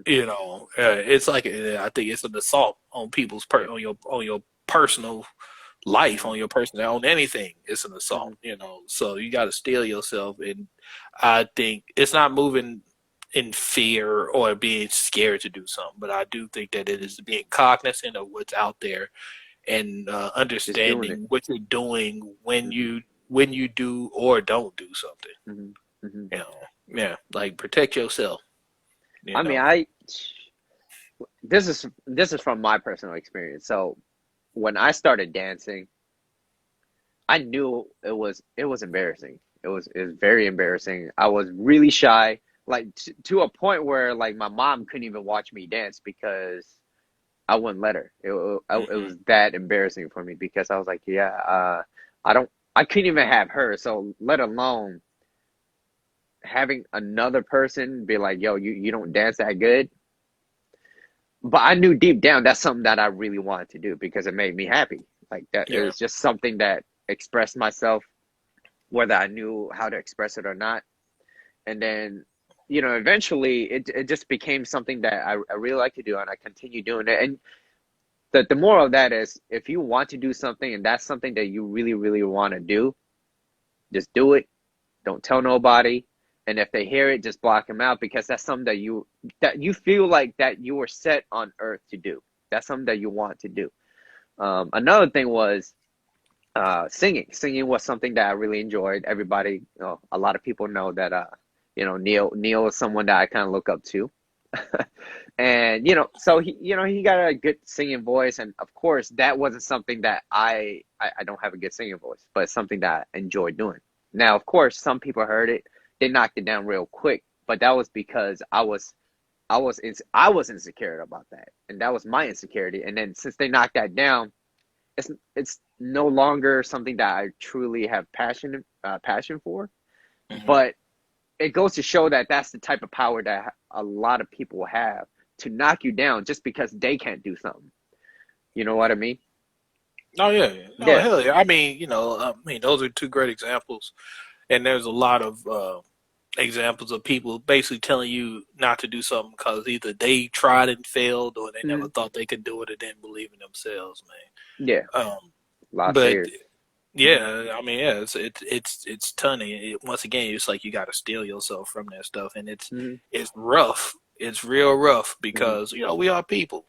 S2: It's like I think it's an assault on people's on your personal life, on your personal, on anything. It's an assault, So you got to steel yourself, and I think it's not moving in fear or being scared to do something, but I do think that it is being cognizant of what's out there and understanding what you're doing when you do or don't do something. Like protect yourself.
S3: I mean, this is from my personal experience. So when I started dancing, I knew it was embarrassing. It was very embarrassing. I was really shy. Like to a point where like my mom couldn't even watch me dance because I wouldn't let her. It was that embarrassing for me because I was like, I couldn't even have her. So let alone having another person be like, yo, you don't dance that good. But I knew deep down that's something that I really wanted to do because it made me happy. Like that, it was just something that expressed myself, whether I knew how to express it or not. And then eventually it just became something that I really like to do, and I continue doing it. And the moral of that is, if you want to do something and that's something that you really, really want to do, just do it. Don't tell nobody. And if they hear it, just block them out, because that's something that you feel like that you were set on earth to do. That's something that you want to do. Another thing was singing. Singing was something that I really enjoyed. Everybody, a lot of people know that Neil is someone that I kind of look up to. And so he got a good singing voice, and of course that wasn't something that I don't have a good singing voice, but it's something that I enjoy doing. Now, of course, some people heard it, they knocked it down real quick, but that was because I was insecure about that, and that was my insecurity. And then since they knocked that down, it's no longer something that I truly have passion for. Mm-hmm. But it goes to show that that's the type of power that a lot of people have, to knock you down just because they can't do something. You know what I mean?
S2: Oh yeah, yeah. Hell yeah. I mean, those are two great examples, and there's a lot of examples of people basically telling you not to do something because either they tried and failed, or they never thought they could do it, or didn't believe in themselves, man.
S3: Yeah.
S2: But yeah, I mean, yeah, it's tunny. Once again, it's like you got to steal yourself from that stuff, and it's rough. It's real rough because we are people.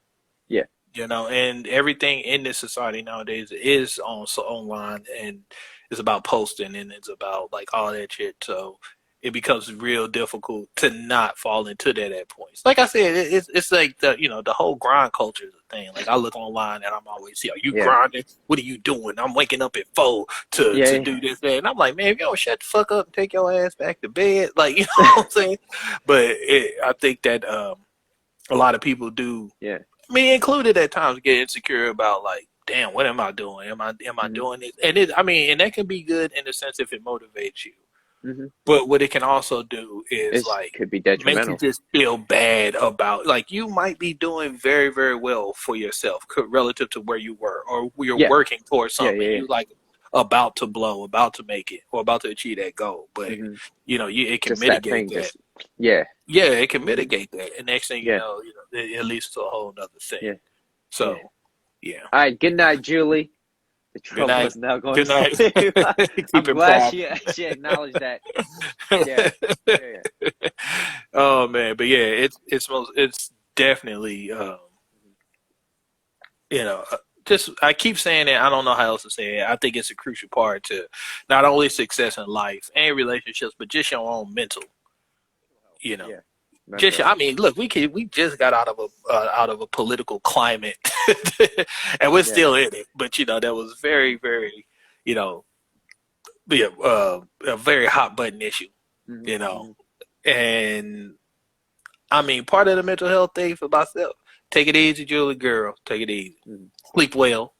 S3: Yeah.
S2: And everything in this society nowadays is online, and it's about posting, and it's about like all that shit. So it becomes real difficult to not fall into that at points. Like I said, it's like the whole grind culture is a thing. Like I look online and I'm always are you grinding? What are you doing? I'm waking up at 4 to do this, that. And I'm like, man, if you don't shut the fuck up and take your ass back to bed, like what I'm saying. But I think that a lot of people do.
S3: Yeah.
S2: Me included at times get insecure about like, damn, what am I doing? Am I doing this? And and that can be good in the sense if it motivates you. Mm-hmm. But what it can also do is
S3: could be detrimental.
S2: Make you just feel bad about, like, you might be doing very, very well for yourself relative to where you were, or you're working towards something. You're like about to blow, about to make it, or about to achieve that goal. But it can just mitigate that. It can mitigate that. And next thing you know, it leads to a whole other thing. Yeah. So, All
S3: right. Good night, Julie. The trouble is now going to sleep. I'm glad she acknowledged that. Yeah.
S2: Oh man, but it's definitely just, I keep saying it. I don't know how else to say it. I think it's a crucial part to not only success in life and relationships, but just your own mental. I mean, look, we just got out of a political climate, and we're still in it. But that was very, very, a very hot button issue. And I mean, part of the mental health thing for myself. Take it easy, Julie girl. Take it easy. Sleep well.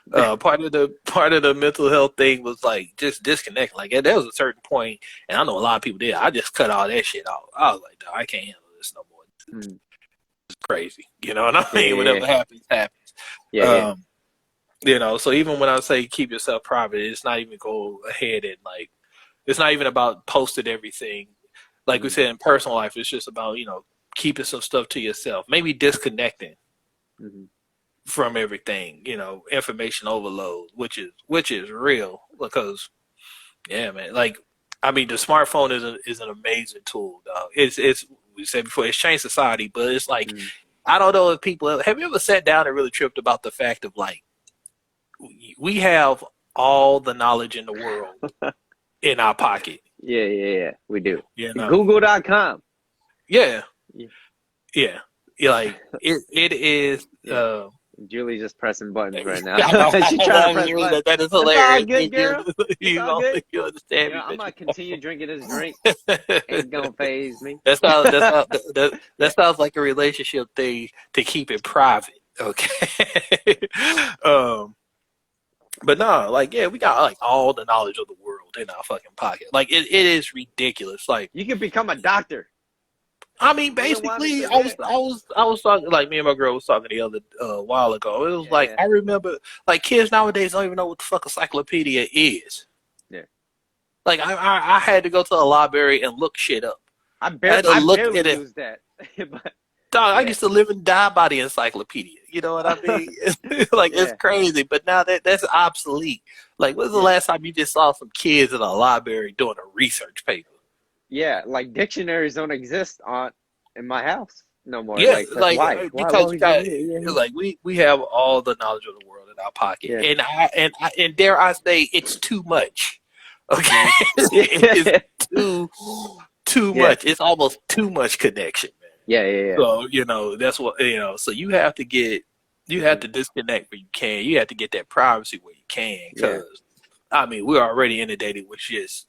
S2: Part of the mental health thing was like just disconnect. Like there was a certain point, and I know a lot of people did. I just cut all that shit off. I was like, I can't handle this no more. It's crazy. You know what I mean? Whatever happens. So even when I say keep yourself private, it's not even go ahead and like, it's not even about posting everything. Like we said in personal life, it's just about keeping some stuff to yourself. Maybe disconnecting. From everything, information overload, which is real, because man, like, I mean, the smartphone is an amazing tool, dog. It's we said before, it's changed society, but it's like, I don't know if people have you ever sat down and really tripped about the fact of like, we have all the knowledge in the world in our pocket.
S3: Yeah, we do. Google.com.
S2: Yeah. Like it is.
S3: Julie's just pressing buttons right now.
S2: She's trying to press buttons. That is hilarious.
S3: It's all good, girl.
S2: You
S3: all good.
S2: You understand me?
S3: I'm gonna continue drinking this drink. Ain't gonna phase me.
S2: That sounds like a relationship thing to keep it private. Okay. But no, like we got like all the knowledge of the world in our fucking pocket. Like it is ridiculous. Like
S3: you can become a doctor.
S2: I mean, basically, I was talking, like, me and my girl was talking the other while ago. It was I remember, like, kids nowadays don't even know what the fuck encyclopedia is. Yeah. Like, I had to go to the library and look shit up.
S3: I barely use that.
S2: But, dog, I used to live and die by the encyclopedia. You know what I mean? Like it's crazy, but now that's obsolete. Like, when's the last time you just saw some kids in a library doing a research paper?
S3: Yeah, like dictionaries don't exist in my house no more.
S2: Yeah,
S3: Like, 'cause
S2: like
S3: why? Why
S2: because you
S3: would you
S2: got
S3: need it?
S2: like we have all the knowledge of the world in our pocket,
S3: Yeah.
S2: and dare I say, it's too much. Okay, it is
S3: Yeah.
S2: too
S3: Yeah.
S2: much. It's almost too much connection, man.
S3: Yeah.
S2: So that's what So you have to disconnect where you can. You have to get that privacy where you can,
S3: Yeah.
S2: because I mean we're already inundated with just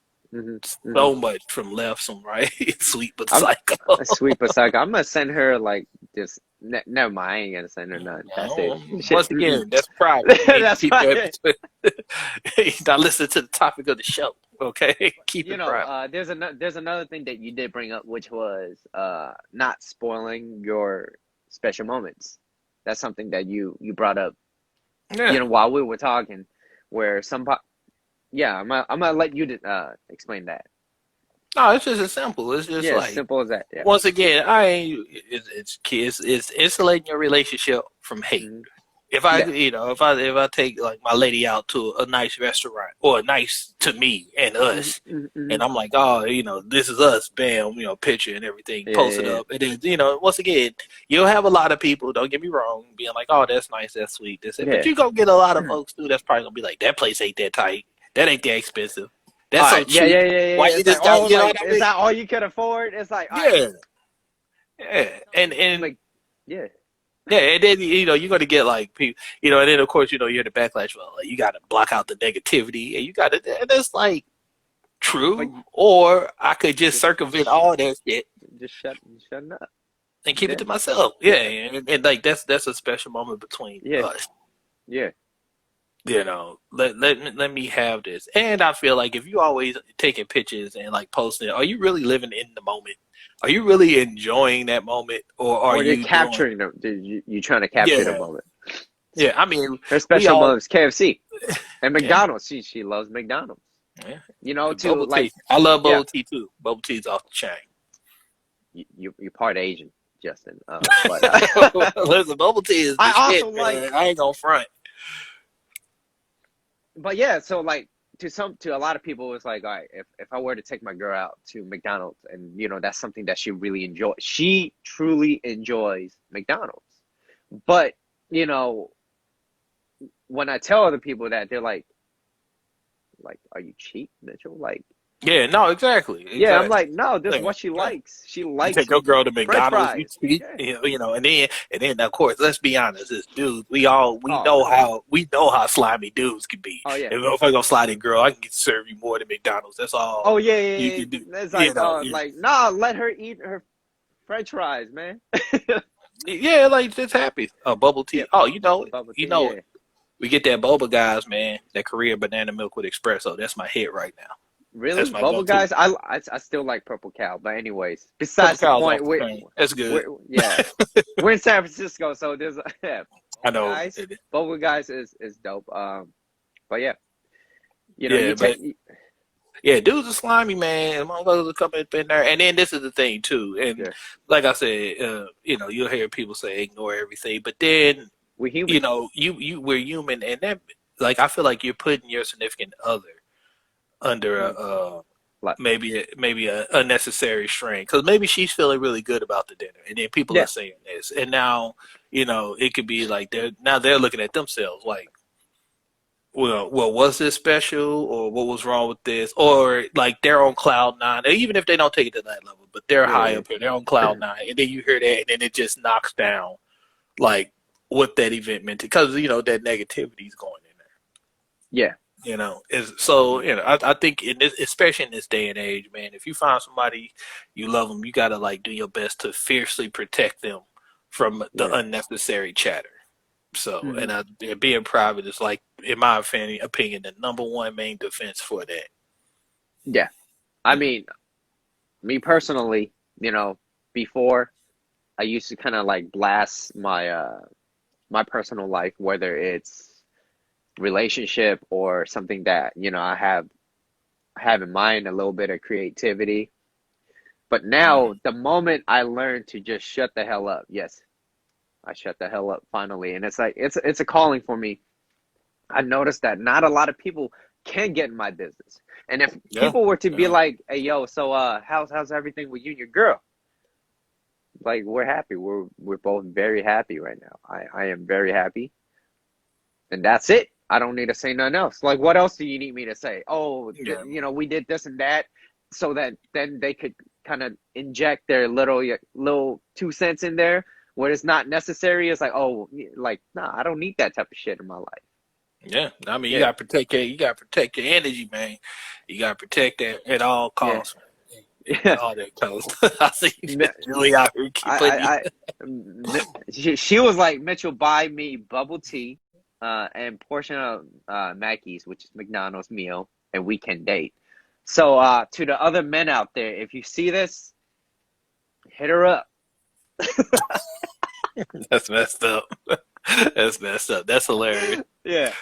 S2: so much from left, some right, sweet but
S3: I'm
S2: psycho.
S3: a sweet Pasaka. I'm gonna send her like just never mind. I ain't gonna send her nothing. That's it.
S2: Once again, that's private. You need
S3: That's
S2: to keep
S3: right.
S2: that. Now listen to the topic of the show, okay? Keep it private.
S3: There's another thing that you did bring up, which was not spoiling your special moments. That's something that you brought up.
S2: Yeah.
S3: While we were talking, where I'm gonna let you explain that.
S2: No, it's just as simple. It's just
S3: Yeah,
S2: like,
S3: simple as that. Yeah.
S2: once again, I ain't. It's kids. It's insulating your relationship from hate. If I, if I take like my lady out to a nice restaurant, or nice to me and us, and I'm like, oh, this is us, bam, picture and everything, post it up, and then, once again, you'll have a lot of people. Don't get me wrong, being like, oh, that's nice, that's sweet, that's it. But you gonna get a lot of folks too. That's probably gonna be like, that place ain't that tight, that ain't that expensive, that's so cheap.
S3: Yeah.
S2: Why
S3: It's
S2: you just
S3: like,
S2: got? You know what I mean?
S3: Is that all you could afford? It's like,
S2: yeah, and
S3: like, yeah.
S2: yeah, and then you're gonna get like people, and then of course you're the backlash. Well, like, you got to block out the negativity, and you got to, and it's like true, or I could just circumvent all that shit,
S3: just shut up
S2: and keep it to myself. Yeah, and like that's a special moment between us.
S3: Yeah.
S2: Let me have this, and I feel like if you always taking pictures and like posting it, are you really living in the moment? Are you really enjoying that moment, or are you
S3: capturing them? You trying to capture the moment?
S2: Yeah, I mean,
S3: her special moments, KFC and McDonald's. She loves McDonald's.
S2: Yeah.
S3: Too. Like,
S2: tea. I love bubble tea too. Bubble tea's off the chain.
S3: You're part Asian, Justin. But,
S2: listen, bubble tea is. I also like. I ain't gonna front.
S3: But yeah, so like to a lot of people, it's like, all right, if I were to take my girl out to McDonald's, and that's something that she really enjoys. She truly enjoys McDonald's. But when I tell other people that, they're like, are you cheap, Mitchell? Like,
S2: yeah, no, exactly.
S3: Yeah, I'm like, no, this is what she likes. She likes.
S2: You take your girl to McDonald's, and then of course, let's be honest, as dudes, we know how slimy dudes can be.
S3: Oh yeah.
S2: If I go slide in, girl, I can serve you more than McDonald's. That's all.
S3: Oh yeah.
S2: You can do.
S3: It's like, nah, let her eat her French fries, man.
S2: Yeah, like just happy. Bubble tea. Oh,
S3: Yeah.
S2: We get that boba guys, man. That Korean banana milk with espresso. That's my hit right now.
S3: Really, bubble guys? I still like Purple Cow, but anyways, besides the point,
S2: that's good.
S3: We're in San Francisco, so there's
S2: I know
S3: guys, bubble guys is dope. But yeah,
S2: dudes are slimy, man. Motherfuckers are coming up in there, and then this is the thing too. And like I said, you'll hear people say ignore everything, but then
S3: we're human.
S2: We're human, and that, like, I feel like you're putting your significant other under maybe a unnecessary strain, because maybe she's feeling really good about the dinner, and then people are saying this, and now it could be like they're looking at themselves like, well, was this special, or what was wrong with this, or like they're on cloud nine, even if they don't take it to that level, but they're high up here, they're on cloud nine, and then you hear that, and then it just knocks down like what that event meant, because that negativity is going in there.
S3: Yeah.
S2: I think especially in this day and age, man, if you find somebody you love them, you gotta like do your best to fiercely protect them from the unnecessary chatter. So, and being private is, like, in my opinion, the number one main defense for that.
S3: Yeah, I mean, me personally, before I used to kind of like blast my my personal life, whether it's relationship or something that I have in mind, a little bit of creativity. But now the moment I learned to just shut the hell up, yes, I shut the hell up finally. And it's like, it's a calling for me. I noticed that not a lot of people can get in my business. And if people were to be like, hey, yo, so how's everything with you and your girl? Like, we're happy. We're both very happy right now. I am very happy. And that's it. I don't need to say nothing else. Like, what else do you need me to say? Oh, you know, we did this and that, so that then they could kind of inject their little 2 cents in there where it's not necessary. It's like, oh, like, nah, I don't need that type of shit in my life.
S2: Yeah, I mean, you gotta protect your energy, man. You gotta protect that at all costs.
S3: Yeah.
S2: All that costs. I see Julie out here
S3: she was like, Mitchell, buy me bubble tea, and portion of Mackey's, which is McDonald's meal, and we can date. So to the other men out there, if you see this, hit her up.
S2: That's messed up. That's messed up. That's hilarious.
S3: Yeah.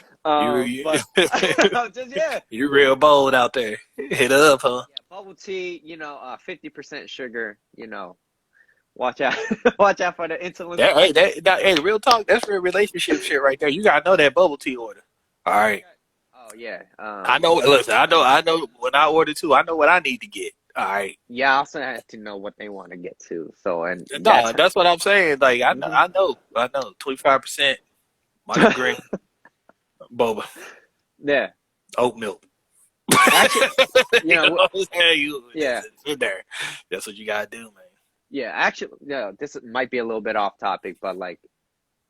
S2: You're real bold out there. Hit her up, huh?
S3: Yeah, bubble tea, 50% sugar, watch out. Watch out for the insulin.
S2: Hey, real talk, that's real relationship shit right there. You gotta know that bubble tea order. All right.
S3: Oh yeah.
S2: I know. Listen, I know when I order too. I know what I need to get. All right.
S3: Yeah, I also have to know what they want to get to. So
S2: that's what I'm saying. Like I know. 25% green boba.
S3: Yeah.
S2: Oat milk.
S3: Actually,
S2: yeah. In there. That's what you gotta do, man.
S3: Yeah, actually, this might be a little bit off topic, but like,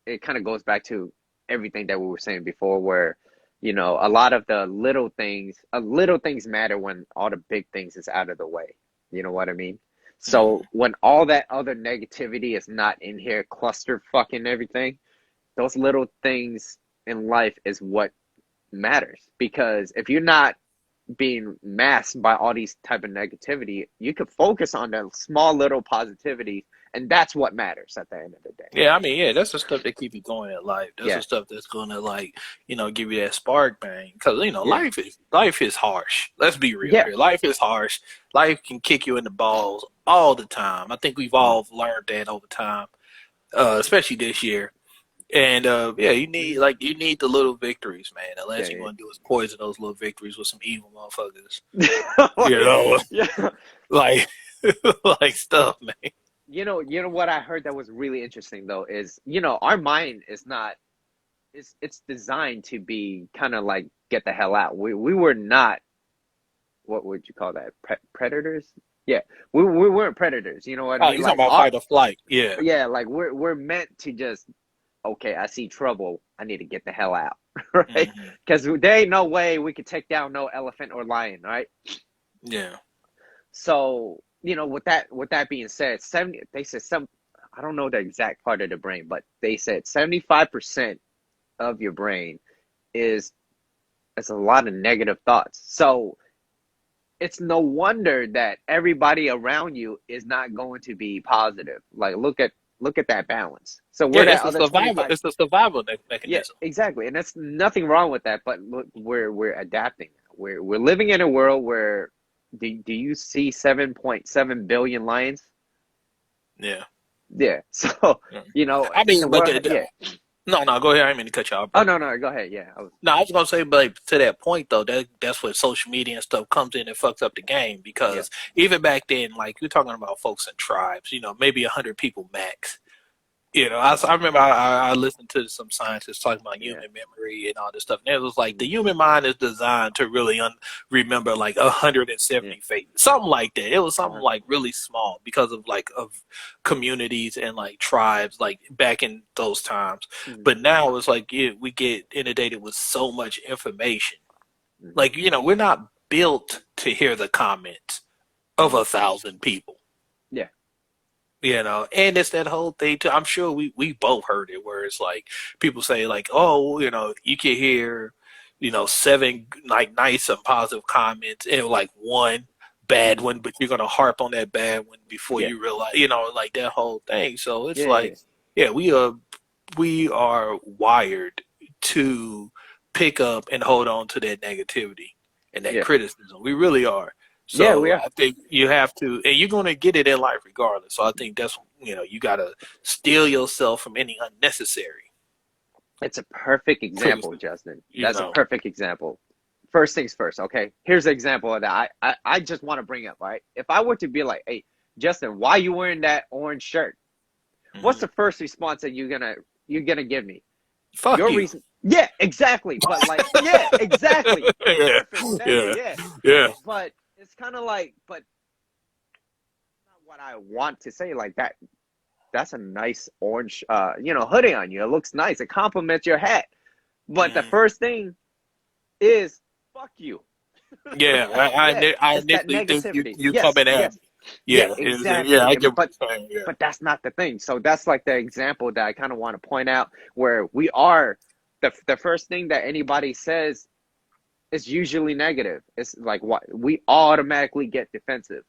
S3: it kind of goes back to everything that we were saying before, where a lot of the little things matter when all the big things is out of the way. You know what I mean? So when all that other negativity is not in here, cluster fucking everything, those little things in life is what matters. Because if you're not being masked by all these type of negativity, you could focus on the small little positivity, and that's what matters at the end of the day.
S2: Yeah, I mean, that's the stuff that keep you going in life. That's the stuff that's gonna give you that spark, man. Because life is harsh. Let's be real here. Life is harsh. Life can kick you in the balls all the time. I think we've all learned that over time, especially this year. And you need the little victories, man. The last thing you want to do is poison those little victories with some evil motherfuckers. Like stuff, man.
S3: You know what I heard that was really interesting though is our mind is not, it's designed to be kind of like get the hell out. We were not, what would you call that? Predators? Yeah, we weren't predators. You know what I mean?
S2: You're talking about fight or flight. Yeah.
S3: Yeah, like we're meant to just, okay, I see trouble, I need to get the hell out, right? Because there ain't no way we could take down no elephant or lion, right?
S2: Yeah.
S3: So, with that being said, they said I don't know the exact part of the brain, but they said 75% of your brain is a lot of negative thoughts. So it's no wonder that everybody around you is not going to be positive. Like, look at that balance. So
S2: it's a survival mechanism.
S3: Yeah, exactly. And that's nothing wrong with that, but look, we're adapting. We're living in a world where do you see 7.7 billion lions?
S2: Yeah.
S3: Yeah. So,
S2: I mean, go ahead. I didn't mean to cut you off.
S3: Oh, no, go ahead. Yeah.
S2: I was going to say, but to that point, though, that's where social media and stuff comes in and fucks up the game. Because even back then, like, you're talking about folks in tribes, maybe 100 people max. I remember I listened to some scientists talking about human memory and all this stuff. And it was like the human mind is designed to really remember like 170 faces, something like that. It was something like really small because of communities and like tribes like back in those times. But now it's like we get inundated with so much information. Like, we're not built to hear the comments of 1,000 people. And it's that whole thing too. I'm sure we both heard it where it's like people say like, oh, you can hear, 7 like nice and positive comments and like one bad one, but you're gonna harp on that bad one before you realize, like that whole thing. So it's we are wired to pick up and hold on to that negativity and that criticism. We really are. So
S3: we are.
S2: I think you have to, and you're going to get it in life regardless. So I think that's, you gotta steel yourself from any unnecessary.
S3: It's a perfect example, Justin. That's
S2: know.
S3: a perfect example. First things first, okay? Here's an example of that I just want to bring up, right? If I were to be like, hey, Justin, why you wearing that orange shirt? What's the first response that you're gonna give me?
S2: Fuck
S3: Your
S2: you.
S3: reason. Yeah, exactly. But like, yeah, exactly.
S2: Yeah. Yeah.
S3: But it's kind of like, but not what I want to say. Like that. That's a nice orange, hoodie on you. It looks nice. It complements your hat. But the first thing is, fuck you.
S2: Yeah, I initially think you coming at me. Yeah,
S3: exactly.
S2: Yeah, I get what you're saying. Yeah.
S3: But that's not the thing. So that's like the example that I kind of want to point out, where we are the first thing that anybody says is usually negative. It's like what we automatically get defensive.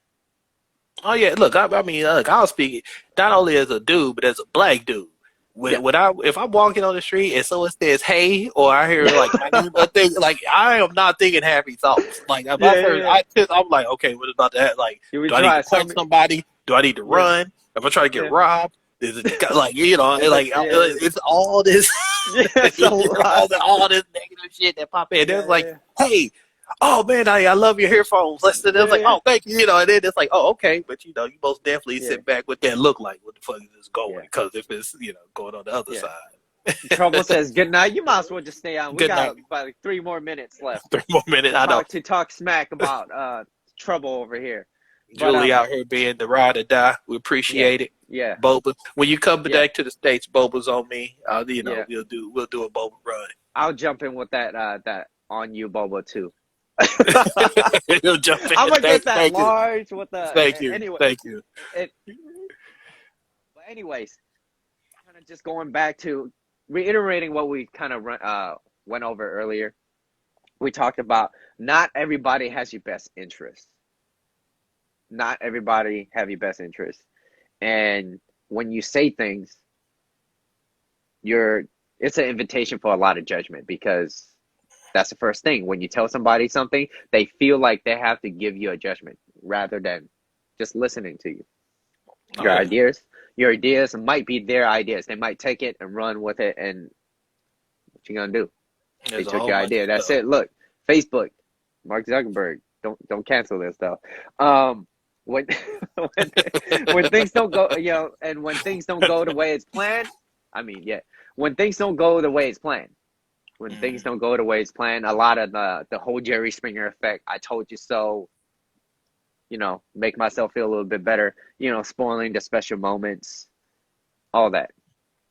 S2: Oh yeah, look, I mean, look, I'll speak not only as a dude, but as a black dude. If I'm walking on the street and someone says "hey" or I hear like my name, like I am not thinking happy thoughts. Like if I'm like, okay, what about that? Like, do I need to punch somebody? Do I need to run? If I try to get robbed, is it like it's all this, all this negative shit that pop in. It's like, hey. Oh man, I love your earphones. It's like, oh, thank you. And then it's like, oh, okay, but you most definitely sit back with that look like, what the fuck is this going? Because if it's going on the other side.
S3: Trouble says good night. You might as well just stay on. We got about 3 more minutes left.
S2: 3 more minutes. I know
S3: to talk smack about Trouble over here.
S2: Julie out here being the ride or die. We appreciate it.
S3: Yeah,
S2: Boba. When you come back to the States, Boba's on me. We'll do a Boba run.
S3: I'll jump in with that on you, Boba too.
S2: He'll jump in.
S3: I'm gonna get that large with the.
S2: Thank you.
S3: Anyway,
S2: thank you.
S3: But anyways, kind of just going back to reiterating what we kind of went over earlier. We talked about not everybody has your best interest. Not everybody have your best interest, and when you say things, it's an invitation for a lot of judgment, because that's the first thing. When you tell somebody something, they feel like they have to give you a judgment rather than just listening to you. Your ideas might be their ideas. They might take it and run with it, and what you gonna do? They took your idea. That's it. Look, Facebook, Mark Zuckerberg. Don't cancel this though. When things don't go, and when things don't go the way it's planned. When things don't go the way it's planned. When things don't go the way it's planned, a lot of the whole Jerry Springer effect, I told you so, make myself feel a little bit better, spoiling the special moments, all that.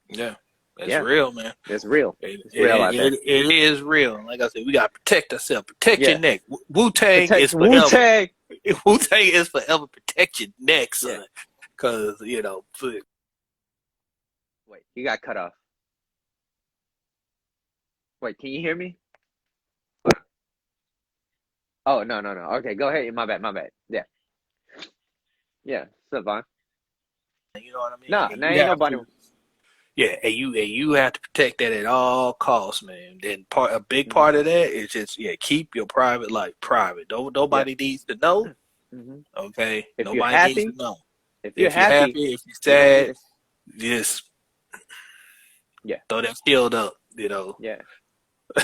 S2: Yeah, it's real, man.
S3: It's real.
S2: It is real. Like I said, we got to protect ourselves. Protect your neck. Wu-Tang is forever.
S3: Wu-Tang.
S2: Wu-Tang is forever. Protect your neck, son. Because, Wait,
S3: you got cut off. Wait, can you hear me? Oh, no. Okay, go ahead. My bad. Yeah. Yeah, what's up, Vaughn?
S2: You know what I mean?
S3: No, ain't nobody.
S2: Yeah, and you have to protect that at all costs, man. And a big part of that is just keep your private life private. Nobody needs to know.
S3: Mm-hmm.
S2: Okay,
S3: if
S2: nobody
S3: you're happy,
S2: needs to know.
S3: If you're happy,
S2: if you're sad, just throw that shield up.
S3: Yeah.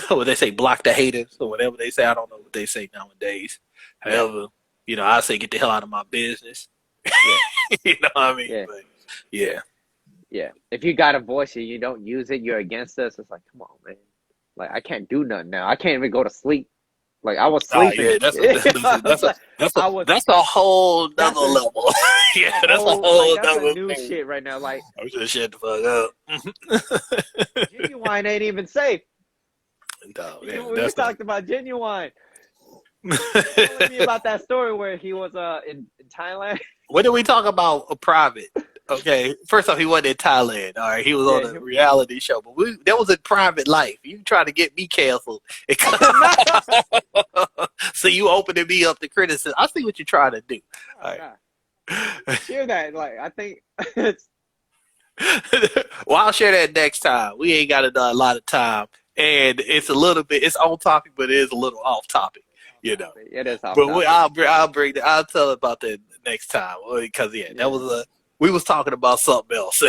S2: What they say, block the haters or whatever they say. I don't know what they say nowadays. However, I say get the hell out of my business. You know what I mean?
S3: Yeah.
S2: But,
S3: yeah. If you got a voice and you don't use it, you're against us. It's like, come on, man. Like, I can't do nothing now. I can't even go to sleep. Like, I was sleeping.
S2: That's a whole nother level. That's a whole nother
S3: new shit right now. Like,
S2: I'm just shut the fuck
S3: up. Genuine ain't even safe.
S2: No,
S3: we talked about Genuine. Telling me about that story where he was in Thailand.
S2: When did we talk about a private? Okay, first off, he wasn't in Thailand. All right, he was on a reality show, but that was in private life. You trying to get me canceled? So you opening me up to criticism. I see what you're trying to do. All right.
S3: Share that. Like, I think it's.
S2: Well, I'll share that next time. We ain't got a lot of time, and it's on topic, but it is a little off topic. It is off topic.
S3: But
S2: I'll tell about that next time, because that we was talking about something else,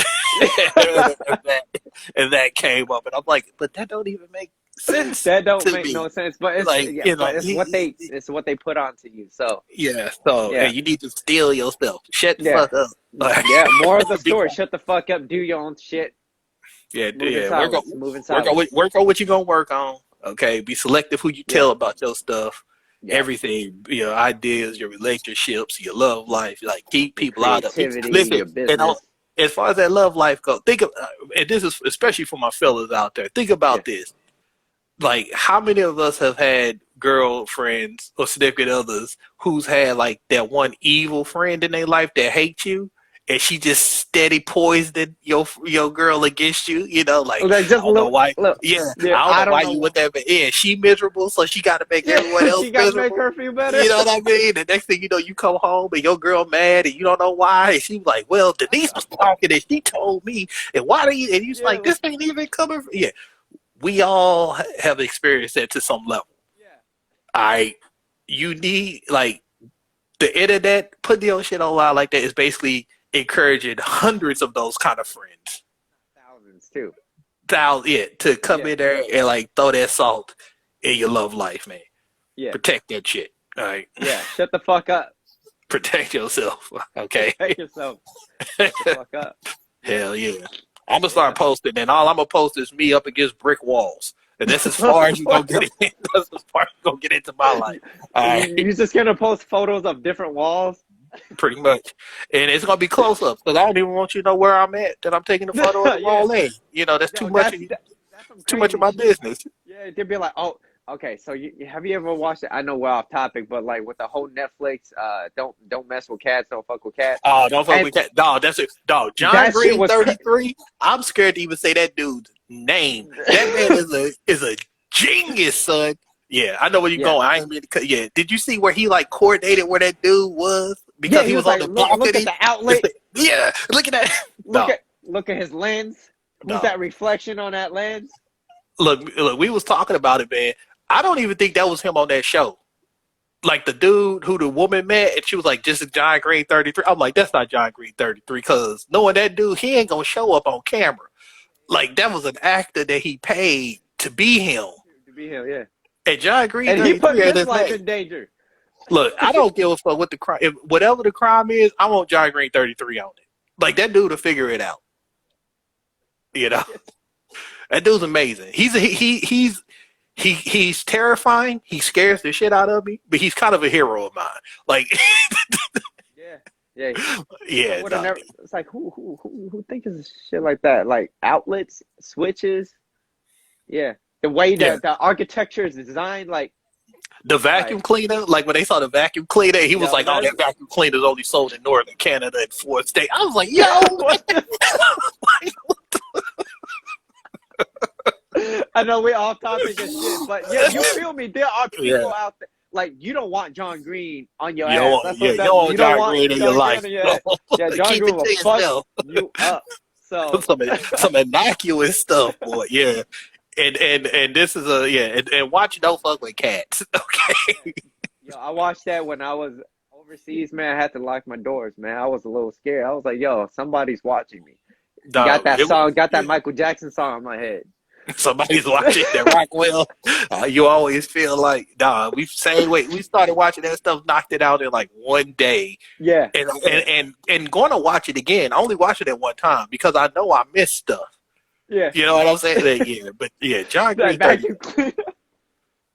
S2: and that came up, and I'm like, but that don't even make sense.
S3: That don't
S2: to
S3: make
S2: me.
S3: no sense. But it's
S2: Like, you know,
S3: but it's what they put onto you. So
S2: yeah. So
S3: yeah,
S2: hey, you need to steal yourself. Shut the fuck up.
S3: yeah. More of the story. Shut the fuck up. Do your own shit.
S2: Yeah,
S3: Move in
S2: yeah.
S3: silence. Move in silence.
S2: Work on what you're gonna work on. Okay, be selective who you tell about your stuff.
S3: Yeah.
S2: Everything, your ideas, your relationships, your love life. Like keep people out of it.
S3: Creativity,
S2: Listen,
S3: your business.
S2: as far as that love life goes, think of, and this is especially for my fellas out there. Think about this. Like, how many of us have had girlfriends or significant others who's had like that one evil friend in their life that hates you, and she just steady poisoning your girl against you? You know, like
S3: Just
S2: I don't know why.
S3: Look,
S2: I don't know why you with that. But yeah, she miserable, so she got to make everyone else
S3: she got to make
S2: miserable.
S3: her feel better.
S2: You know what I mean? The next thing you know, you come home and your girl mad, and you don't know why. And she's like, "Well, Denise was talking, and she told me, and why do you?" And you're like, "This ain't even coming." Yeah. We all have experienced that to some level. Yeah. You need, like, the internet, putting your shit online like that is basically encouraging hundreds of those kind of friends.
S3: Thousands too.
S2: To come in there and like throw that salt in your love life, man.
S3: Yeah.
S2: Protect that shit. All right.
S3: Yeah. Shut the fuck up.
S2: Protect yourself. Okay.
S3: Protect yourself. Shut the fuck up.
S2: Hell yeah. I'm gonna start posting, and all I'm gonna post is me up against brick walls, and that's as far as you gonna get it. That's as far as you gonna get into my life. All right.
S3: You're just gonna post photos of different walls,
S2: pretty much, and it's gonna be close ups because I don't even want you to know where I'm at. That I'm taking the photo of the wall in. You know, that's too much. That's too much of my business.
S3: Yeah, they'd be like, oh. Okay, so have you ever watched it? I know we're off topic, but like with the whole Netflix, don't mess with cats, don't fuck with cats.
S2: Oh, don't fuck with cats. Dog, that's it. Dog, John Green 33. I'm scared to even say that dude's name. That man is a genius, son. Yeah, I know where you're going. I ain't mean to cut. Yeah, did you see where he like coordinated where that dude was because he was on the balcony?
S3: Look at the outlet.
S2: Yeah, look at that.
S3: Look at his lens. Who's that reflection on that lens?
S2: Look, we was talking about it, man. I don't even think that was him on that show. Like the dude who the woman met, and she was like, "This is John Green 33." I'm like, "That's not John Green 33," because knowing that dude, he ain't gonna show up on camera. Like that was an actor that he paid to be him.
S3: To be him, yeah.
S2: And John Green,
S3: and he put his life in danger.
S2: Look, I don't give a fuck what the crime. If whatever the crime is, I want John Green 33 on it. Like that dude will figure it out. You know, that dude's amazing. He's terrifying. He scares the shit out of me, but he's kind of a hero of mine. Like,
S3: yeah. It's like who thinks of shit like that? Like outlets, switches. Yeah, the way that the architecture is designed, like
S2: the vacuum cleaner. Like when they saw the vacuum cleaner, he was like, "Oh, that vacuum cleaner is only sold in Northern Canada and fourth state." I was like, "Yo."
S3: I know we're off topic and shit, but yeah, you feel me? There are people out there like you don't want John Green on your ass.
S2: You don't want John Green in your life.
S3: Yeah, John Green will fuck you up. So
S2: some innocuous stuff, boy. Yeah, and this is and watch Don't Fuck with Cats. Okay.
S3: Yo, I watched that when I was overseas, man. I had to lock my doors, man. I was a little scared. I was like, yo, somebody's watching me. Got that Michael Jackson song in my head.
S2: Somebody's watching that Rockwell. You always feel like, we started watching that stuff, knocked it out in like one day.
S3: Yeah.
S2: And going to watch it again. I only watched it at one time because I know I missed stuff.
S3: Yeah.
S2: You know what I'm saying? Yeah. But yeah, John Green.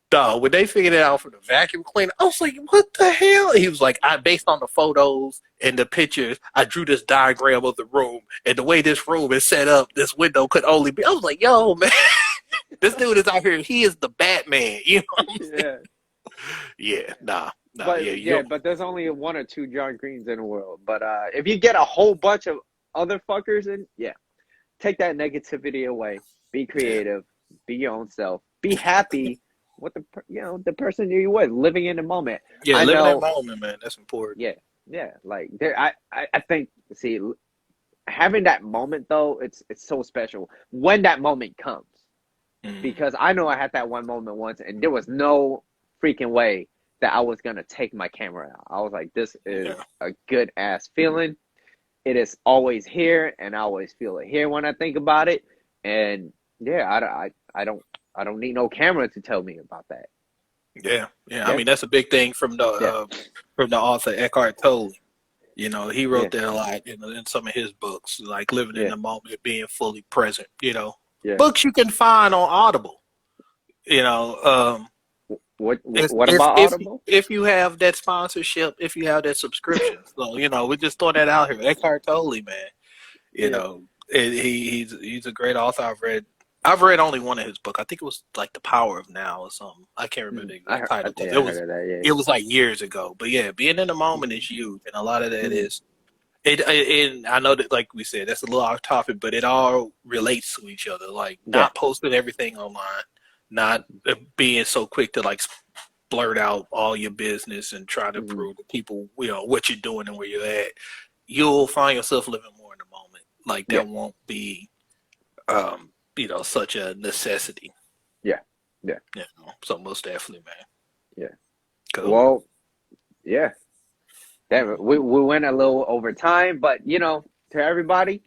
S2: When they figured it out from the vacuum cleaner, I was like, what the hell? He was like, based on the photos and the pictures, I drew this diagram of the room. And the way this room is set up, this window could only be. I was like, yo, man, this dude is out here. He is the Batman. You know what I'm saying? Yeah.
S3: But there's only one or two John Greens in the world. But if you get a whole bunch of other fuckers in, take that negativity away. Be creative. Be your own self. Be happy. What the person you're with, living in the moment.
S2: Yeah, living in the moment, man. That's important.
S3: Yeah. Like I think, see, having that moment though, it's so special when that moment comes. Because I know I had that one moment once, and there was no freaking way that I was gonna take my camera out. I was like, this is a good ass feeling. it is always here, and I always feel it here when I think about it. And yeah, I don't need no camera to tell me about that.
S2: Yeah. I mean, that's a big thing from the author Eckhart Tolle. You know, he wrote that a lot in some of his books, like living in the moment, being fully present. You know, books you can find on Audible. You know,
S3: what about Audible?
S2: If you have that sponsorship, if you have that subscription, so you know, we just throw that out here. Eckhart Tolle, man, you know, he's a great author. I've read only one of his book. I think it was like The Power of Now or something. I can't remember the exact title. It was like years ago. But yeah, being in the moment is huge, and a lot of that is it. And I know that, like we said, that's a little off topic, but it all relates to each other. Like not posting everything online, not being so quick to like blurt out all your business and try to prove to people, you know, what you're doing and where you're at. You'll find yourself living more in the moment. Like that won't be. You know, such a necessity. Yeah. So most definitely, man.
S3: Yeah.
S2: Cool.
S3: Well, yeah. Damn it. We went a little over time, but you know, to everybody,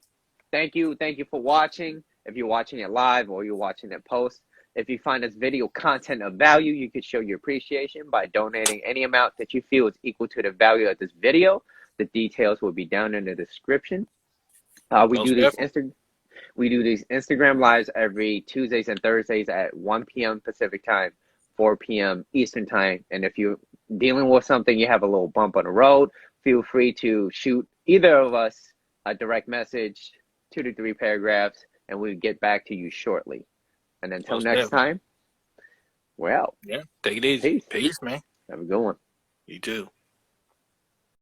S3: thank you for watching. If you're watching it live or you're watching it post, if you find this video content of value, you could show your appreciation by donating any amount that you feel is equal to the value of this video. The details will be down in the description. We do these Instagram lives every Tuesdays and Thursdays at 1 p.m. Pacific time, 4 p.m. Eastern time. And if you're dealing with something, you have a little bump on the road, feel free to shoot either of us a direct message, 2 to 3 paragraphs, and we'll get back to you shortly. And until next time, we're out.
S2: Yeah, take it easy. Peace, man.
S3: Have a good one.
S2: You too.